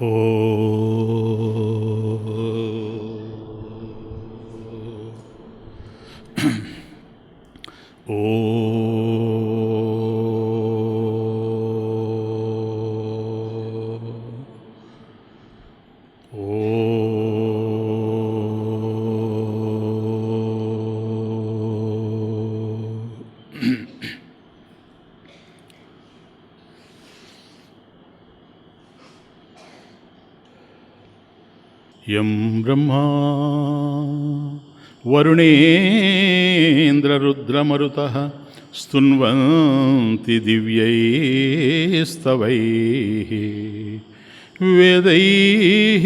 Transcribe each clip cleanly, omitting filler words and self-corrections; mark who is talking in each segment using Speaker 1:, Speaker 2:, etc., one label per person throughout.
Speaker 1: ఓ ఓ యం బ్రహ్మా వరుణేంద్రరుద్రమరుతః స్తున్వంతి దివ్యైస్తవైః వేదైః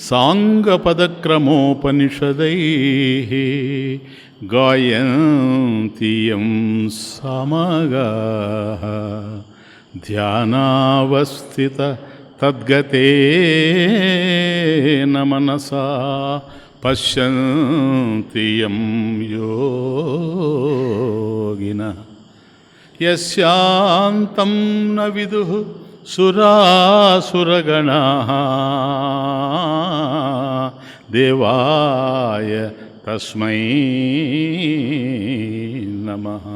Speaker 1: సాంగపదక్రమోపనిషదైః గాయంతి యం సామగాః ధ్యానావస్థిత తద్గతేన మనసా పశ్యంతి యం యోగినః యస్యాంతం న విదుః సురాసురగణాః దేవాయ తస్మై నమః.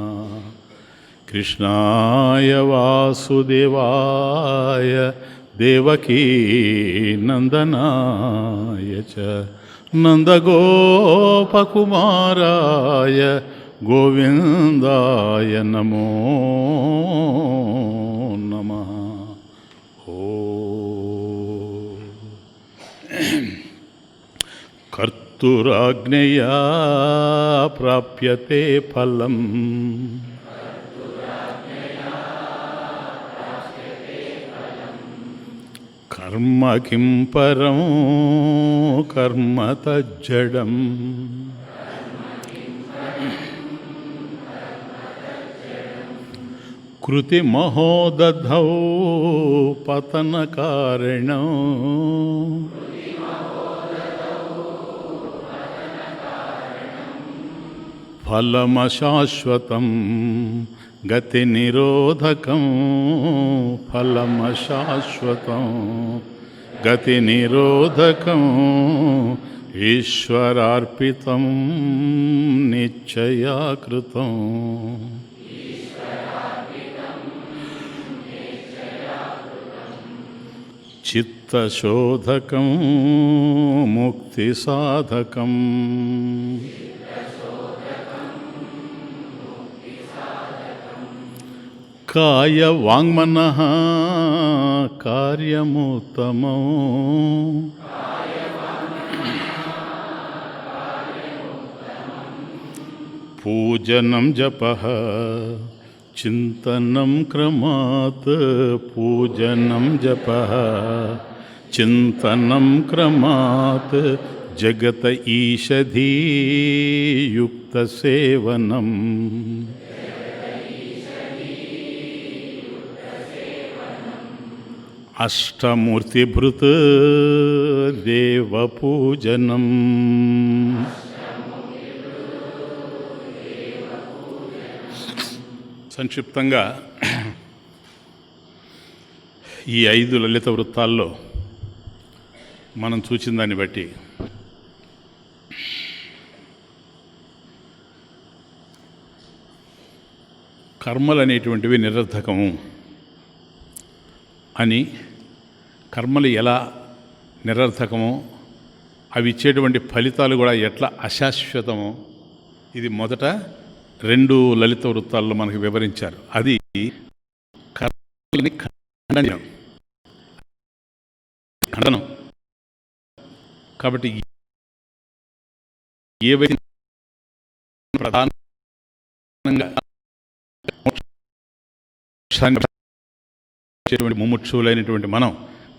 Speaker 1: కృష్ణాయ వాసుదేవాయ దేవకీ నందనాయ చ నందగోపకుమారాయ గోవిందాయ నమో నమః. ఓ కర్తురాజ్ఞయా ప్రాప్యతే ఫలం కర్మ కిం పరం కర్మ తజ్జడం కృతి మహోదధౌ పతన కారణం ఫలమశాశ్వతం గతి నిరోధకం ఫలమశాశ్వతం గతి నిరోధకం ఈశ్వరార్పితం నిశ్చయాకృతం చిత్తశోధకం ముక్తిసాధకం కాయ వాంగ్మనః కార్యముత్తమం పూజనం జపః చింతనం క్రమాత్ పూజనం జపః చింతనం క్రమాత్ జగత ఈషధీ యుక్త సేవనం అష్టమూర్తిభృత్ దేవపూజనం సంక్షిప్తంగా ఈ 5 లలిత వృత్తాల్లో మనం చూసిన దాన్ని బట్టి కర్మలు అనేటువంటివి నిరర్థకము అని, కర్మలు ఎలా నిరర్థకమో అవి ఇచ్చేటువంటి ఫలితాలు కూడా ఎట్లా అశాశ్వతమో ఇది మొదట 2 లలిత వృత్తాల్లో మనకు వివరించారు. అది కర్మలని ఖండనం. కాబట్టి ఏవైతే ప్రధానంగా ముముక్షువులైనటువంటి మనం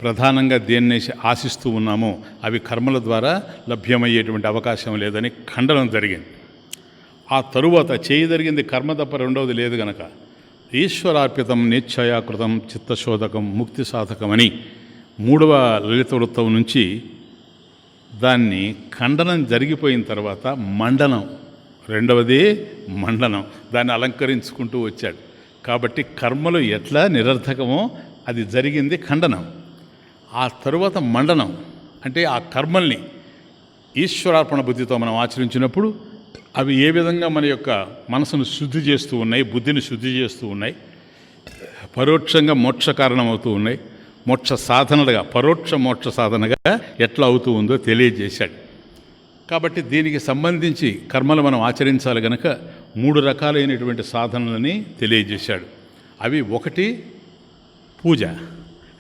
Speaker 1: ప్రధానంగా దేన్ని ఆశిస్తూ ఉన్నామో అవి కర్మల ద్వారా లభ్యమయ్యేటువంటి అవకాశం లేదని ఖండనం జరిగింది. ఆ తరువాత చేయదరిగింది కర్మ తప్ప రెండవది లేదు గనక ఈశ్వరార్పితం నిశ్చయాకృతం చిత్తశోధకం ముక్తి సాధకం అని 3వ లలిత వృత్తం నుంచి దాన్ని ఖండనం జరిగిపోయిన తర్వాత మండనం, రెండవది మండనం, దాన్ని అలంకరించుకుంటూ వచ్చాడు. కాబట్టి కర్మలు ఎట్లా నిరర్థకమో అది జరిగింది ఖండనం. ఆ తరువాత మండనం అంటే ఆ కర్మల్ని ఈశ్వరార్పణ బుద్ధితో మనం ఆచరించినప్పుడు అవి ఏ విధంగా మన యొక్క మనసును శుద్ధి చేస్తూ ఉన్నాయి, బుద్ధిని శుద్ధి చేస్తూ ఉన్నాయి, పరోక్షంగా మోక్ష కారణమవుతూ ఉన్నాయి, మోక్ష సాధనలుగా పరోక్ష మోక్ష సాధనగా ఎట్లా అవుతూ ఉందో తెలియజేశాడు. కాబట్టి దీనికి సంబంధించి కర్మలు మనం ఆచరించాలి కనుక 3 రకాలైనటువంటి సాధనలని తెలియజేశాడు. అవి 1 పూజ,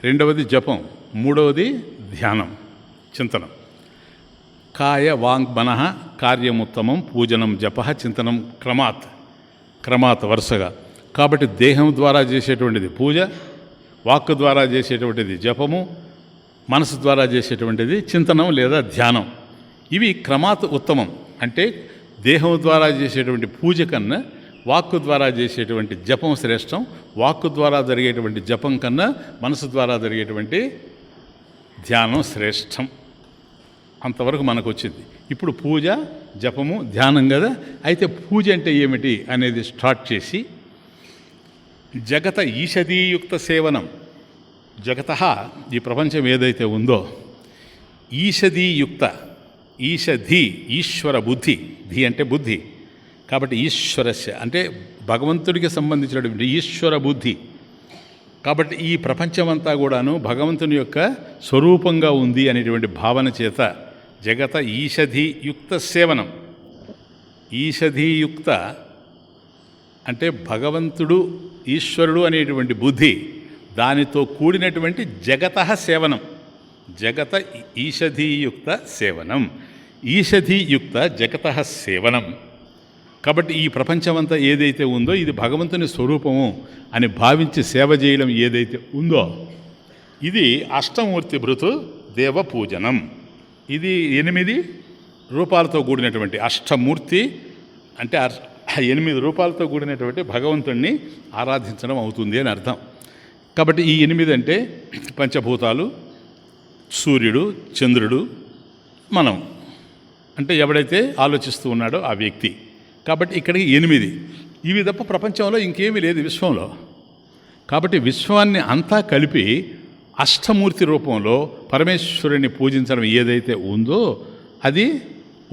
Speaker 1: 2వది జపం, 3వది ధ్యానం చింతనం. కాయ వాంగ్ మనః కార్యముత్తమం పూజనం జప చింతనం క్రమాత్ వరుసగా. కాబట్టి దేహం ద్వారా చేసేటువంటిది పూజ, వాక్కు ద్వారా చేసేటువంటిది జపము, మనసు ద్వారా చేసేటువంటిది చింతనం లేదా ధ్యానం. ఇవి క్రమాత్ ఉత్తమం. అంటే దేహం ద్వారా చేసేటువంటి పూజ కన్నా వాక్కు ద్వారా చేసేటువంటి జపం శ్రేష్టం, వాక్కు ద్వారా జరిగేటువంటి జపం కన్నా మనసు ద్వారా జరిగేటువంటి ధ్యానం శ్రేష్టం. అంతవరకు మనకు వచ్చింది. ఇప్పుడు పూజ, జపము, ధ్యానం కదా. అయితే పూజ అంటే ఏమిటి అనేది స్టార్ట్ చేసి జగత ఈషదీయుక్త సేవనం. జగత ఈ ప్రపంచం ఏదైతే ఉందో ఈషదీయుక్త, ఈషధి ఈశ్వర బుద్ధి, ధి అంటే బుద్ధి, కాబట్టి ఈశ్వరస్య అంటే భగవంతుడికి సంబంధించినటువంటి ఈశ్వర బుద్ధి. కాబట్టి ఈ ప్రపంచమంతా కూడాను భగవంతుని యొక్క స్వరూపంగా ఉంది అనేటువంటి భావన చేత జగత ఈషధీయుక్త సేవనం. ఈషధీయుక్త అంటే భగవంతుడు ఈశ్వరుడు అనేటువంటి బుద్ధి, దానితో కూడినటువంటి జగత సేవనం. జగత ఈషధీయుక్త సేవనం, ఈషధీయుక్త జగత సేవనం. కాబట్టి ఈ ప్రపంచమంతా ఏదైతే ఉందో ఇది భగవంతుని స్వరూపము అని భావించి సేవ చేయడం ఏదైతే ఉందో ఇది అష్టమూర్తి భృతు దేవ పూజనం. ఇది 8 రూపాలతో కూడినటువంటి అష్టమూర్తి అంటే 8 రూపాలతో కూడినటువంటి భగవంతుణ్ణి ఆరాధించడం అవుతుంది అని అర్థం. కాబట్టి ఈ 8 అంటే పంచభూతాలు, సూర్యుడు, చంద్రుడు, మనం అంటే ఎవడైతే ఆలోచిస్తూ ఉన్నాడో ఆ వ్యక్తి. కాబట్టి ఇక్కడికి 8. ఇవి తప్ప ప్రపంచంలో ఇంకేమీ లేదు విశ్వంలో. కాబట్టి విశ్వాన్ని అంతా కలిపి అష్టమూర్తి రూపంలో పరమేశ్వరుని పూజించడం ఏదైతే ఉందో అది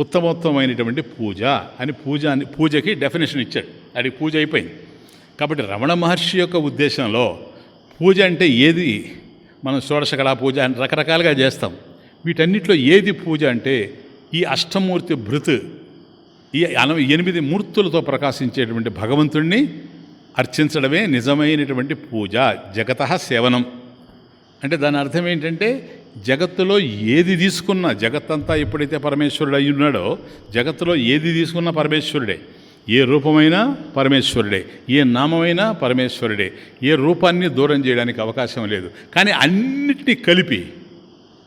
Speaker 1: ఉత్తమోత్తమైనటువంటి పూజ అని పూజకి డెఫినేషన్ ఇచ్చాడు. అది పూజ అయిపోయింది. కాబట్టి రమణ మహర్షి యొక్క ఉద్దేశంలో పూజ అంటే ఏది, మనం షోడశకళా పూజ అని రకరకాలుగా చేస్తాం. వీటన్నిటిలో ఏది పూజ అంటే ఈ అష్టమూర్తి భృత్, ఈ 8 మూర్తులతో ప్రకాశించేటువంటి భగవంతుణ్ణి అర్చించడమే నిజమైనటువంటి పూజ. జగత సేవనం అంటే దాని అర్థం ఏంటంటే జగత్తులో ఏది తీసుకున్నా, జగత్తంతా ఎప్పుడైతే పరమేశ్వరుడు అయి ఉన్నాడో జగత్తులో ఏది తీసుకున్నా పరమేశ్వరుడే. ఏ రూపమైనా పరమేశ్వరుడే, ఏ నామమైనా పరమేశ్వరుడే. ఏ రూపాన్ని దూరం చేయడానికి అవకాశం లేదు. కానీ అన్నిటినీ కలిపి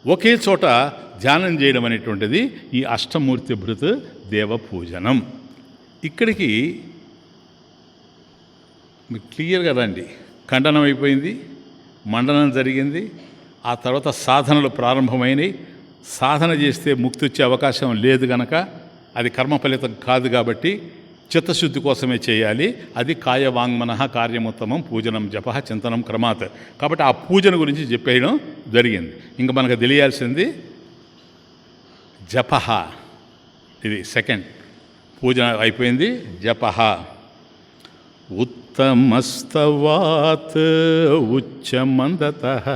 Speaker 1: ఒకే చోట ధ్యానం చేయడం అనేటువంటిది ఈ అష్టమూర్తి భృత్ దేవ పూజనం. ఇక్కడికి మీకు క్లియర్గా రండి. ఖండనం అయిపోయింది, మండనం జరిగింది, ఆ తర్వాత సాధనలు ప్రారంభమైనవి. సాధన చేస్తే ముక్తి వచ్చే అవకాశం లేదు కనుక అది కర్మ ఫలితం కాదు కాబట్టి చిత్తశుద్ధి కోసమే చేయాలి. అది కాయ వాంగ్మనః కార్యముత్తమం పూజనం జప చింతనం క్రమాత్. కాబట్టి ఆ పూజన గురించి చెప్పేయడం జరిగింది. ఇంకా మనకు తెలియాల్సింది జప. ఇది సెకండ్ పూజ అయిపోయింది. జప ఉత్తమస్తవాత్ ఉచ్చమందతః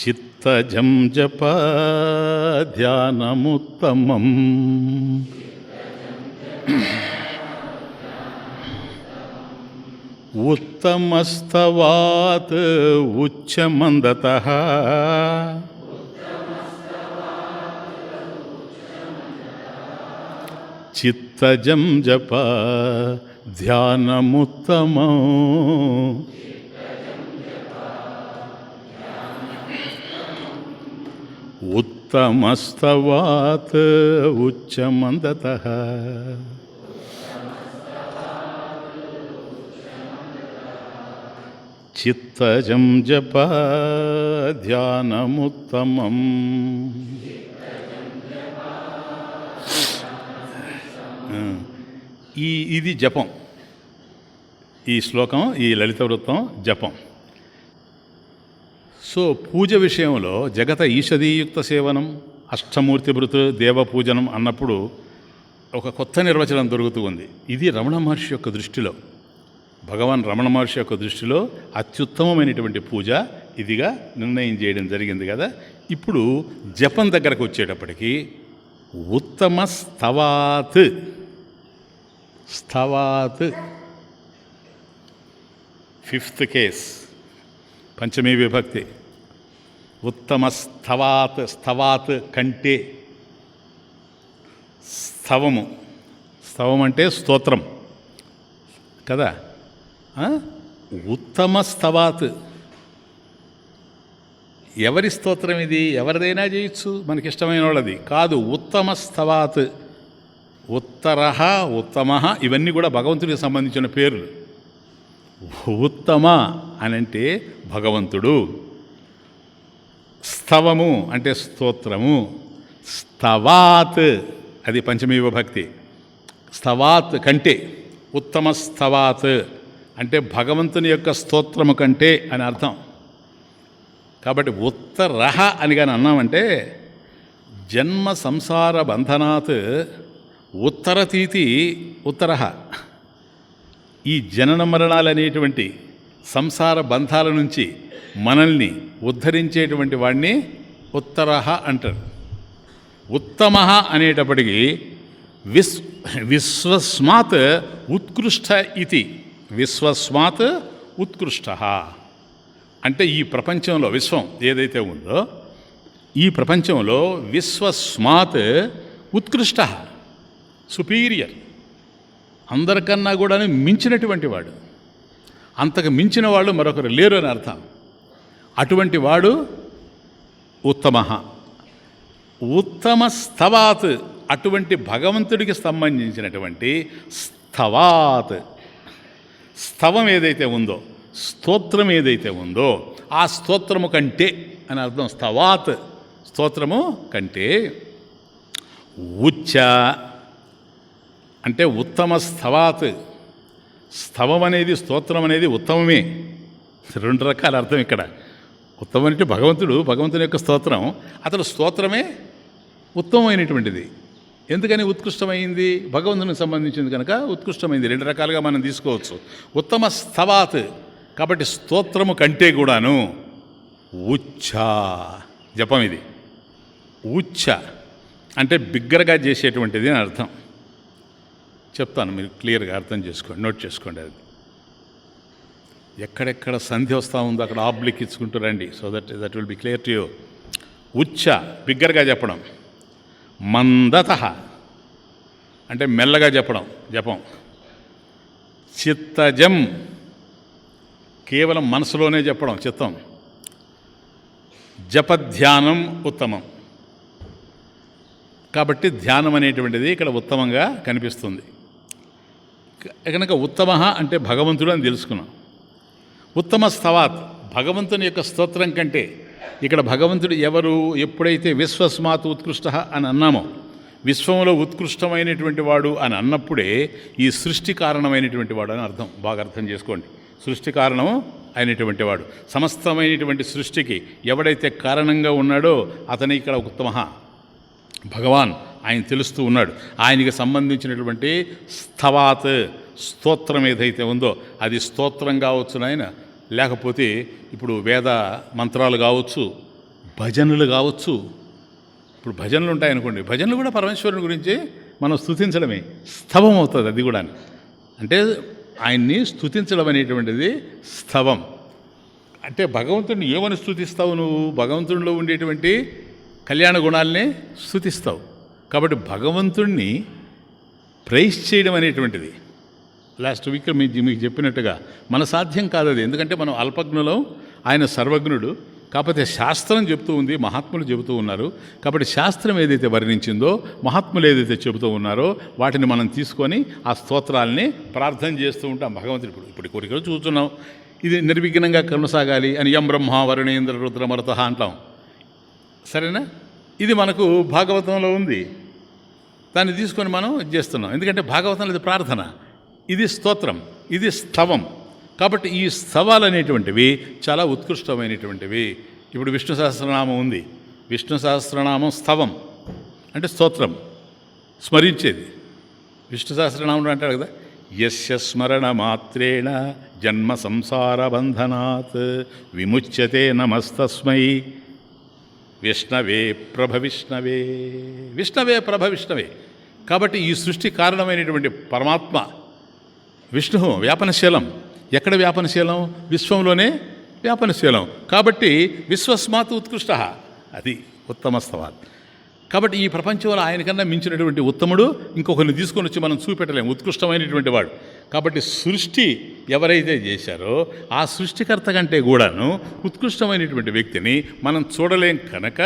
Speaker 1: చిత్తజం జప ధ్యానముత్తమం. ఉత్తమస్తవాత్ ఉచ్చమందతః చిత్తజం జప ధ్యానముత్తమం. ఉత్తమస్తవాత్ ఉచ్చమందతః చిత్తజం జప ధ్యానముత్తమం. ఇది జపం. ఈ శ్లోకం, ఈ లలిత వృత్తం జపం. సో పూజ విషయంలో జగత ఈషదీయుక్త సేవనం, అష్టమూర్తి భృతు దేవపూజనం అన్నప్పుడు ఒక కొత్త నిర్వచనం దొరుకుతూ ఉంది. ఇది రమణ మహర్షి యొక్క దృష్టిలో, భగవాన్ రమణ మహర్షి యొక్క దృష్టిలో అత్యుత్తమమైనటువంటి పూజ ఇదిగా నిర్ణయం చేయడం జరిగింది కదా. ఇప్పుడు జపం దగ్గరకు వచ్చేటప్పటికి ఉత్తమ స్తవాత్, స్తవాత్ ఫిఫ్త్ కేస్, పంచమీ విభక్తి. ఉత్తమ స్తవాత్, స్తవాత్ కంటే, స్తవము, స్తవం అంటే స్తోత్రం కదా. ఉత్తమ స్తవాత్, ఎవరి స్తోత్రం ఇది? ఎవరిదైనా చేయొచ్చు, మనకిష్టమైన వాళ్ళది కాదు. ఉత్తమ స్తవాత్, ఉత్తరః, ఉత్తమః ఇవన్నీ కూడా భగవంతుడికి సంబంధించిన పేర్లు. ఉత్తమ అని అంటే భగవంతుడు, స్తవము అంటే స్తోత్రము, స్తవాత్ అది పంచమీ విభక్తి. స్తవాత్ కంటే, ఉత్తమ స్తవాత్ అంటే భగవంతుని యొక్క స్తోత్రము కంటే అని అర్థం. కాబట్టి ఉత్తరః అని కానీ అన్నామంటే జన్మ సంసార బంధనాత్ ఉత్తరతీతి ఉత్తరః. ఈ జనన మరణాలు అనేటువంటి సంసార బంధాల నుంచి మనల్ని ఉద్ధరించేటువంటి వాడిని ఉత్తరః అంటారు. ఉత్తమః అనేటప్పటికీ విశ్వస్మాత్ ఉత్కృష్ట ఇది. విశ్వస్మాత్ ఉత్కృష్టః అంటే ఈ ప్రపంచంలో విశ్వం ఏదైతే ఉందో ఈ ప్రపంచంలో విశ్వస్మాత్ ఉత్కృష్ట, సుపీరియర్, అందరికన్నా కూడా మించినటువంటి వాడు, అంతకు మించిన వాళ్ళు మరొకరు లేరు అని అర్థం. అటువంటి వాడు ఉత్తమః. ఉత్తమ స్తవాత్ అటువంటి భగవంతుడికి సంబంధించినటువంటి స్తవాత్, స్తవం ఏదైతే ఉందో, స్తోత్రం ఏదైతే ఉందో ఆ స్తోత్రము కంటే అని అర్థం. స్తవాత్ స్తోత్రము కంటే, ఉచ్చ అంటే ఉత్తమ స్తవాత్. స్తవం అనేది, స్తోత్రం అనేది ఉత్తమమే. రెండు రకాల అర్థం ఇక్కడ. ఉత్తమం అంటే భగవంతుడు, భగవంతుని యొక్క స్తోత్రం, అతడు స్తోత్రమే ఉత్తమమైనటువంటిది. ఎందుకని ఉత్కృష్టమైంది? భగవంతునికి సంబంధించింది కనుక ఉత్కృష్టమైంది. రెండు రకాలుగా మనం తీసుకోవచ్చు. ఉత్తమ స్తవాత్ కాబట్టి స్తోత్రము కంటే కూడాను ఉచ్చ జపం ఇది. ఉచ్చ అంటే బిగ్గరగా చేసేటువంటిది అని అర్థం. చెప్తాను, మీరు క్లియర్గా అర్థం చేసుకోండి, నోట్ చేసుకోండి. అది ఎక్కడెక్కడ సంధి వస్తూ ఉందో అక్కడ ఆబ్లిక్ ఇచ్చుకుంటూ రండి. So that will be clear to you. ఉచ్చ బిగ్గరగా చెప్పడం. మందతః అంటే మెల్లగా చెప్పడం జపం. చిత్తజం కేవలం మనసులోనే చెప్పడం చిత్తం. జపధ్యానం ఉత్తమం. కాబట్టి ధ్యానం అనేటువంటిది ఇక్కడ ఉత్తమంగా కనిపిస్తుంది కనుక ఉత్తమ అంటే భగవంతుడు అని తెలుసుకున్నాం. ఉత్తమ స్తవాత్ భగవంతుని యొక్క స్తోత్రం కంటే, ఇక్కడ భగవంతుడు ఎవరు? ఎప్పుడైతే విశ్వస్మాత్ ఉత్కృష్ట అని అన్నామో, విశ్వంలో ఉత్కృష్టమైనటువంటి వాడు అని అన్నప్పుడే ఈ సృష్టి కారణమైనటువంటి వాడు అని అర్థం. బాగా అర్థం చేసుకోండి. సృష్టి కారణం అయినటువంటి వాడు, సమస్తమైనటువంటి సృష్టికి ఎవడైతే కారణంగా ఉన్నాడో అతని ఇక్కడ ఉత్తమ భగవాన్ ఆయన తెలుస్తూ ఉన్నాడు. ఆయనకి సంబంధించినటువంటి స్తవాత్ స్తోత్రం ఏదైతే ఉందో అది స్తోత్రం కావచ్చు నాయన, లేకపోతే ఇప్పుడు వేద మంత్రాలు కావచ్చు, భజనలు కావచ్చు. ఇప్పుడు భజనలు ఉంటాయనుకోండి, భజనలు కూడా పరమేశ్వరుని గురించి మనం స్తుతించడమే, స్తవం అవుతుంది అది కూడా. అంటే ఆయన్ని స్తుతించడం అనేటువంటిది స్తవం. అంటే భగవంతుడిని ఏమని స్తుతిస్తావు నువ్వు? భగవంతుడిలో ఉండేటువంటి కళ్యాణ గుణాలని స్తుతిస్తావు. కాబట్టి భగవంతుణ్ణి ప్రైజ్ చేయడం అనేటువంటిది లాస్ట్ వీక్ మీకు చెప్పినట్టుగా మన సాధ్యం కాదు అది. ఎందుకంటే మనం అల్పజ్ఞులం, ఆయన సర్వజ్ఞుడు. కాకపోతే శాస్త్రం చెబుతూ ఉంది, మహాత్ములు చెబుతూ ఉన్నారు. కాబట్టి శాస్త్రం ఏదైతే వర్ణించిందో, మహాత్ములు ఏదైతే చెబుతూ ఉన్నారో వాటిని మనం తీసుకొని ఆ స్తోత్రాలని ప్రార్థన చేస్తూ ఉంటాం. భగవంతుడు ఇప్పుడు కోరికలు చూస్తున్నాం, ఇది నిర్విఘ్నంగా కొనసాగాలి అని యం బ్రహ్మ వరుణేంద్ర రుద్రమరుత అంటాం. సరేనా? ఇది మనకు భాగవతంలో ఉంది. దాన్ని తీసుకొని మనం ఇది చేస్తున్నాం. ఎందుకంటే భాగవతంలో ఇది ప్రార్థన, ఇది స్తోత్రం, ఇది స్తవం. కాబట్టి ఈ స్తవాలు అనేటువంటివి చాలా ఉత్కృష్టమైనటువంటివి. ఇప్పుడు విష్ణు సహస్రనామం ఉంది. విష్ణు సహస్రనామం స్తవం అంటే స్తోత్రం, స్మరించేది. విష్ణు సహస్రనామం అంటాడు కదా, యస్య స్మరణ మాత్రేణ జన్మ సంసార బంధనాత్ విముచ్యతే నమస్తస్మై విష్ణవే ప్రభ విష్ణవే. విష్ణవే ప్రభ విష్ణవే. కాబట్టి ఈ సృష్టి కారణమైనటువంటి పరమాత్మ విష్ణు వ్యాపనశీలం. ఎక్కడ వ్యాపనశీలం? విశ్వంలోనే వ్యాపనశీలం. కాబట్టి విశ్వస్మాత్ ఉత్కృష్ట, అది ఉత్తమస్తవాత్. కాబట్టి ఈ ప్రపంచంలో ఆయనకన్నా మించినటువంటి ఉత్తముడు ఇంకొకరిని తీసుకొని వచ్చి మనం చూపెట్టలేము, ఉత్కృష్టమైనటువంటి వాడు. కాబట్టి సృష్టి ఎవరైతే చేశారో ఆ సృష్టికర్త కంటే కూడాను ఉత్కృష్టమైనటువంటి వ్యక్తిని మనం చూడలేం కనుక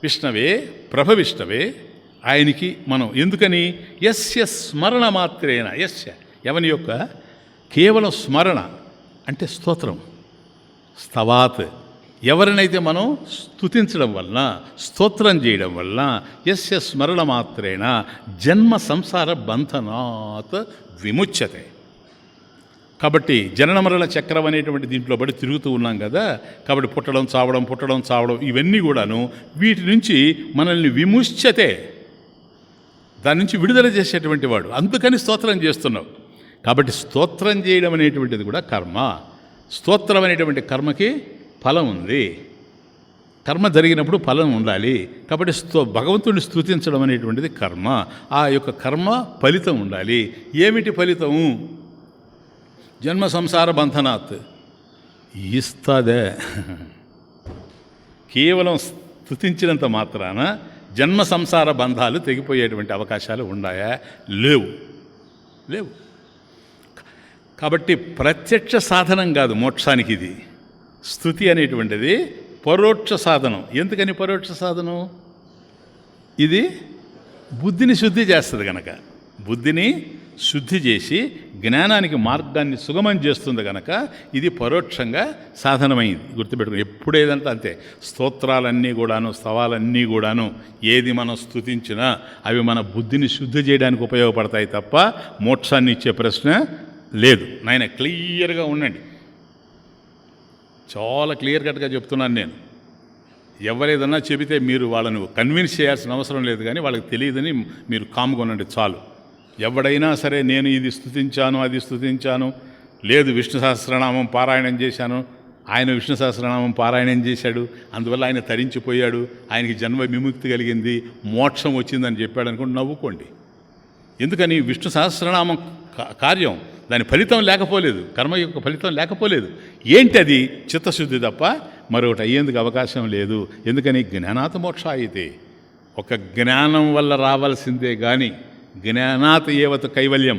Speaker 1: విష్ణవే ప్రభ విష్ణవే ఆయనకి మనం ఎందుకని యస్య స్మరణ మాత్రేన, యస్య ఎవని యొక్క కేవలం స్మరణ అంటే స్తోత్రం, స్తవాత్ ఎవరినైతే మనం స్తుతించడం వలన స్తోత్రం చేయడం వలన యస్య స్మరణ మాత్రేణ జన్మ సంసార బంధనాత్ విముచ్యతే. కాబట్టి జనన మరణ చక్రం అనేటువంటి దీంట్లో పడి తిరుగుతూ ఉన్నాం కదా. కాబట్టి పుట్టడం చావడం ఇవన్నీ కూడాను వీటి నుంచి మనల్ని విముచ్యతే, దాని నుంచి విడుదల చేసేటువంటి వాడు. అందుకని స్తోత్రం చేస్తున్నావు. కాబట్టి స్తోత్రం చేయడం అనేటువంటిది కూడా కర్మ. స్తోత్రం అనేటువంటి కర్మకి ఫలం ఉంది. కర్మ జరిగినప్పుడు ఫలం ఉండాలి. కాబట్టి భగవంతుడిని స్తుతించడం అనేటువంటిది కర్మ. ఆ యొక్క కర్మ ఫలితం ఉండాలి. ఏమిటి ఫలితము? జన్మ సంసార బంధనాత్ ఇస్తదే. కేవలం స్తుతించినంత మాత్రాన జన్మ సంసార బంధాలు తెగిపోయేటువంటి అవకాశాలు ఉన్నాయా? లేవు. కాబట్టి ప్రత్యక్ష సాధనం కాదు మోక్షానికి ఇది. స్తుతి అనేటువంటిది పరోక్ష సాధనం. ఎందుకని పరోక్ష సాధనం? ఇది బుద్ధిని శుద్ధి చేస్తుంది కనుక, బుద్ధిని శుద్ధి చేసి జ్ఞానానికి మార్గాన్ని సుగమం చేస్తుంది కనుక ఇది పరోక్షంగా సాధనమైంది. గుర్తుపెట్టుకుని ఎప్పుడేదంటే అంతే. స్తోత్రాలన్నీ కూడాను, స్తవాలన్నీ కూడాను ఏది మనం స్తుతించినా అవి మన బుద్ధిని శుద్ధి చేయడానికి ఉపయోగపడతాయి తప్ప మోక్షాన్ని ఇచ్చే ప్రశ్న లేదు. నాయన క్లియర్గా ఉండండి, చాలా క్లియర్ కట్గా చెప్తున్నాను నేను. ఎవరేదన్నా చెబితే మీరు వాళ్ళను కన్విన్స్ చేయాల్సిన అవసరం లేదు, కానీ వాళ్ళకి తెలియదని మీరు కామ్గా ఉండండి చాలు. ఎవడైనా సరే నేను ఇది స్తుతించాను అది స్తుతించాను, లేదు విష్ణు సహస్రనామం పారాయణం చేశాను, ఆయన విష్ణు సహస్రనామం పారాయణం చేశాడు, అందువల్ల ఆయన తరించిపోయాడు, ఆయనకి జన్మ విముక్తి కలిగింది, మోక్షం వచ్చిందని చెప్పాడు అనుకోండి, నవ్వుకోండి. ఎందుకని? విష్ణు సహస్రనామం కార్యం, దాని ఫలితం లేకపోలేదు, కర్మ యొక్క ఫలితం లేకపోలేదు. ఏంటి అది? చిత్తశుద్ధి తప్ప మరొకటి అయ్యేందుకు అవకాశం లేదు. ఎందుకని? జ్ఞానాత్ మోక్ష అయితే, ఒక జ్ఞానం వల్ల రావాల్సిందే కానీ జ్ఞానాత్ ఏవత కైవల్యం,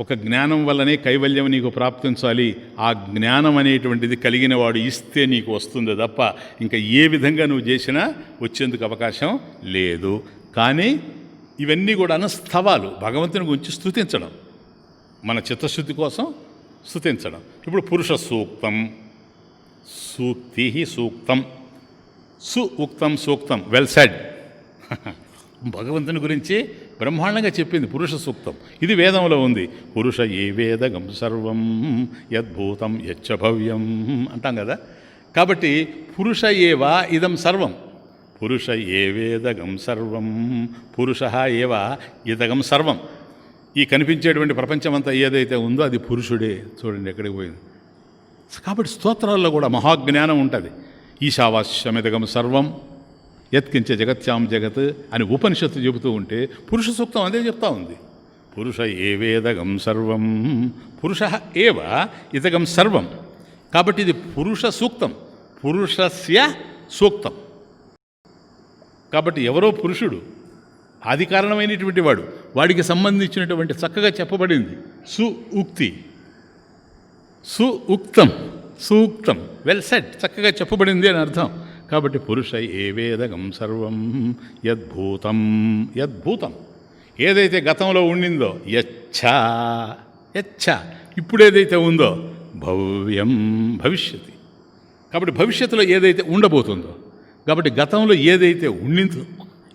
Speaker 1: ఒక జ్ఞానం వల్లనే కైవల్యం నీకు ప్రాప్తించాలి. ఆ జ్ఞానం అనేటువంటిది కలిగిన వాడు ఇస్తే నీకు వస్తుంది తప్ప ఇంకా ఏ విధంగా నువ్వు చేసినా వచ్చేందుకు అవకాశం లేదు. కానీ ఇవన్నీ కూడా స్తవాలు, భగవంతుని గురించి స్తుతించడం, మన చిత్తశుద్ధి కోసం స్తుతించడం. ఇప్పుడు పురుష సూక్తం, సూక్తి సూక్తం, ఉక్తం సూక్తం, వెల్ సెడ్. భగవంతుని గురించి బ్రహ్మాండంగా చెప్పింది పురుష సూక్తం. ఇది వేదంలో ఉంది. పురుష ఏ వేదగం సర్వం యద్భూతం యచ్చ భవ్యం అంటాం కదా. కాబట్టి పురుష ఏవా ఇదం సర్వం, పురుష ఏ వేదగం సర్వం, పురుష ఏవ ఇదగం సర్వం. ఈ కనిపించేటువంటి ప్రపంచమంతా ఏదైతే ఉందో అది పురుషుడే. చూడండి ఎక్కడికి పోయింది. కాబట్టి స్తోత్రాల్లో కూడా మహాజ్ఞానం ఉంటుంది. ఈశావాస్యమిదగం సర్వం యత్కించ జగత్యాం జగత్ అని ఉపనిషత్తు చెబుతూ ఉంటే పురుష సూక్తం అదే చెప్తా ఉంది. పురుష ఏవేదగం సర్వం, పురుష ఏవ ఇదగం సర్వం. కాబట్టి ఇది పురుష సూక్తం, పురుషస్య సూక్తం. కాబట్టి ఎవరో పురుషుడు, ఆది కారణమైనటువంటి వాడు, వాడికి సంబంధించినటువంటి చక్కగా చెప్పబడింది ఉక్తి, ఉక్తం, సూక్తం, వెల్ సెట్, చక్కగా చెప్పబడింది అని అర్థం. కాబట్టి పురుష ఏవేదగం సర్వం యద్భూతం, యద్భూతం ఏదైతే గతంలో ఉండిందో, యచ్చ ఇప్పుడేదైతే ఉందో, భవ్యం భవిష్యతి. కాబట్టి భవిష్యత్తులో ఏదైతే ఉండబోతుందో, కాబట్టి గతంలో ఏదైతే ఉండిందో,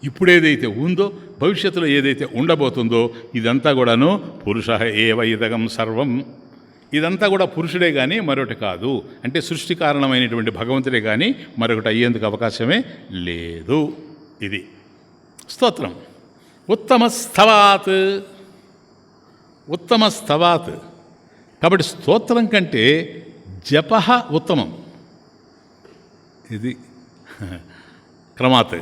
Speaker 1: ఇప్పుడేదైతే ఉందో, భవిష్యత్తులో ఏదైతే ఉండబోతుందో, ఇదంతా కూడాను పురుష ఏవ ఇదగం సర్వం. ఇదంతా కూడా పురుషుడే కానీ మరొకటి కాదు. అంటే సృష్టి కారణమైనటువంటి భగవంతుడే కానీ మరొకటి అయ్యేందుకు అవకాశమే లేదు. ఇది స్తోత్రం. ఉత్తమస్తవాత్, ఉత్తమస్తవాత్. కాబట్టి స్తోత్రం కంటే జపః ఉత్తమం. ఇది క్రమాత్.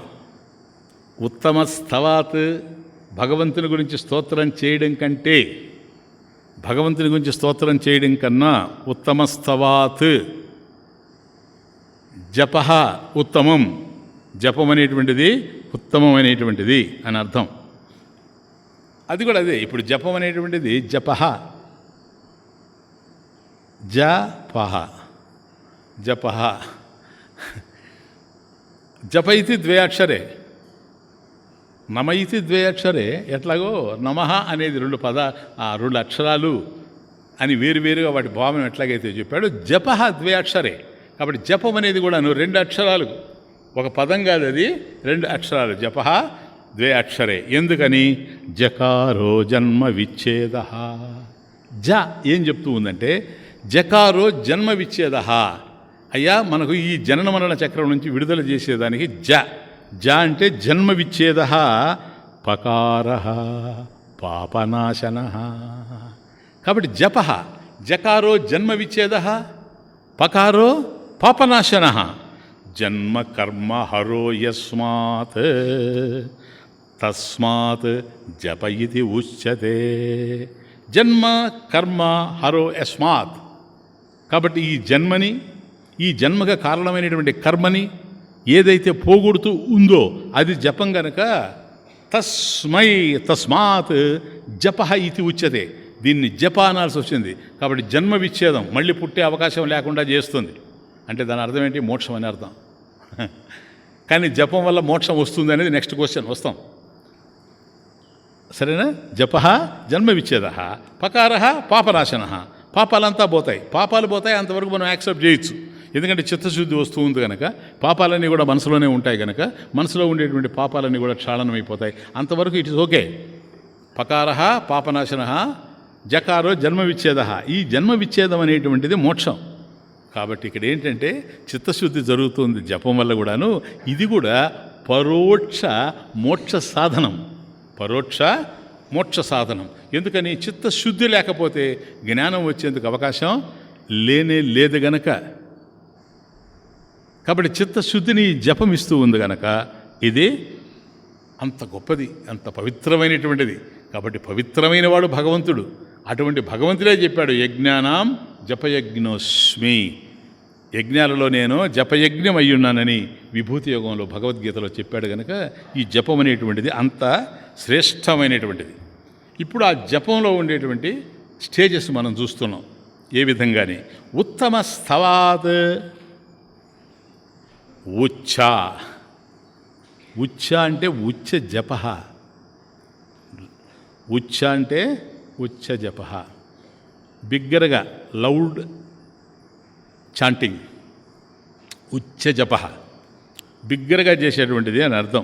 Speaker 1: ఉత్తమస్తవాత్, భగవంతుని గురించి స్తోత్రం చేయడం కంటే, భగవంతుని గురించి స్తోత్రం చేయడం కన్నా ఉత్తమస్తవాత్ జపః ఉత్తమం. జపం అనేటువంటిది ఉత్తమమైనటువంటిది అని అర్థం. అది కూడా అదే. ఇప్పుడు జపం అనేటువంటిది జపః, జపః, జపః. జప ఇది ద్వే అక్షరే, నమ ఇది ద్వే అక్షరే. ఎట్లాగో నమః అనేది రెండు అక్షరాలు అని వేరువేరుగా వాటి భావం ఎట్లాగైతే చెప్పాడు, జపః ద్వే అక్షరే. కాబట్టి జపం అనేది కూడా రెండు అక్షరాలు, ఒక పదం కాదు, అది రెండు అక్షరాలు. జపః ద్వే అక్షరే. ఎందుకని? జకారో జన్మ విచ్ఛేద. జ ఏం చెప్తూ ఉందంటే జకారో జన్మ విచ్ఛేద. అయ్యా, మనకు ఈ జనన మరణ చక్రం నుంచి విడుదల చేసేదానికి జ అంటే జన్మ విచ్ఛేద. పకార పాపనాశన. కాబట్టి జపః, జకారో జన్మ విచ్ఛేద, పకారో పాపనాశన. జన్మ కర్మ హరో యస్మాత్ తస్మాత్ జప ఇది ఉచ్యతే. జన్మ కర్మ హరో యస్మాత్. కాబట్టి ఈ జన్మని, ఈ జన్మకు కారణమైనటువంటి కర్మని ఏదైతే పోగొడుతూ ఉందో అది జపం గనక తస్మాత్ జపః ఇది ఉచ్యతే. దీన్ని జప అనాల్సి వచ్చింది. కాబట్టి జన్మ విచ్ఛేదం, మళ్ళీ పుట్టే అవకాశం లేకుండా చేస్తుంది. అంటే దాని అర్థం ఏంటి? మోక్షం అని అర్థం. కానీ జపం వల్ల మోక్షం వస్తుంది అనేది నెక్స్ట్ క్వశ్చన్, వస్తాం. సరేనా? జపః జన్మ విచ్ఛేద, పకార పాపనాశన. పాపాలంతా పోతాయి, పాపాలు పోతాయి. అంతవరకు మనం యాక్సెప్ట్ చేయొచ్చు. ఎందుకంటే చిత్తశుద్ధి వస్తూ ఉంది కనుక, పాపాలన్నీ కూడా మనసులోనే ఉంటాయి కనుక మనసులో ఉండేటువంటి పాపాలన్నీ కూడా క్షాళనమైపోతాయి. అంతవరకు ఇట్ ఇస్ ఓకే. పకార పాపనాశన, జకారో జన్మ విచ్ఛేద. ఈ జన్మ విచ్ఛేదం అనేటువంటిది మోక్షం. కాబట్టి ఇక్కడ ఏంటంటే చిత్తశుద్ధి జరుగుతుంది జపం వల్ల కూడాను. ఇది కూడా పరోక్ష మోక్ష సాధనం, పరోక్ష మోక్ష సాధనం. ఎందుకని? చిత్తశుద్ధి లేకపోతే జ్ఞానం వచ్చేందుకు అవకాశం లేనే లేదు గనక. కాబట్టి చిత్తశుద్ధిని జపం ఇస్తూ ఉంది కనుక ఇది అంత గొప్పది, అంత పవిత్రమైనటువంటిది. కాబట్టి పవిత్రమైన వాడు భగవంతుడు. అటువంటి భగవంతుడే చెప్పాడు, యజ్ఞానాం జపయజ్ఞోస్మి. యజ్ఞాలలో నేను జపయజ్ఞం అయ్యున్నానని విభూతి యోగంలో భగవద్గీతలో చెప్పాడు కనుక ఈ జపం అనేటువంటిది అంత శ్రేష్టమైనటువంటిది. ఇప్పుడు ఆ జపంలో ఉండేటువంటి స్టేజెస్ మనం చూస్తున్నాం. ఏ విధంగానే ఉత్తమ స్తవాత్ ఉచ్చ. ఉచ్చ అంటే ఉచ్చ జప. ఉచ్చ అంటే ఉచ్చ జప. బిగ్గరగా లౌడ్ చాంటింగ్, ఉచ్చ జప, బిగ్గరగా చేసేటువంటిది అని అర్థం.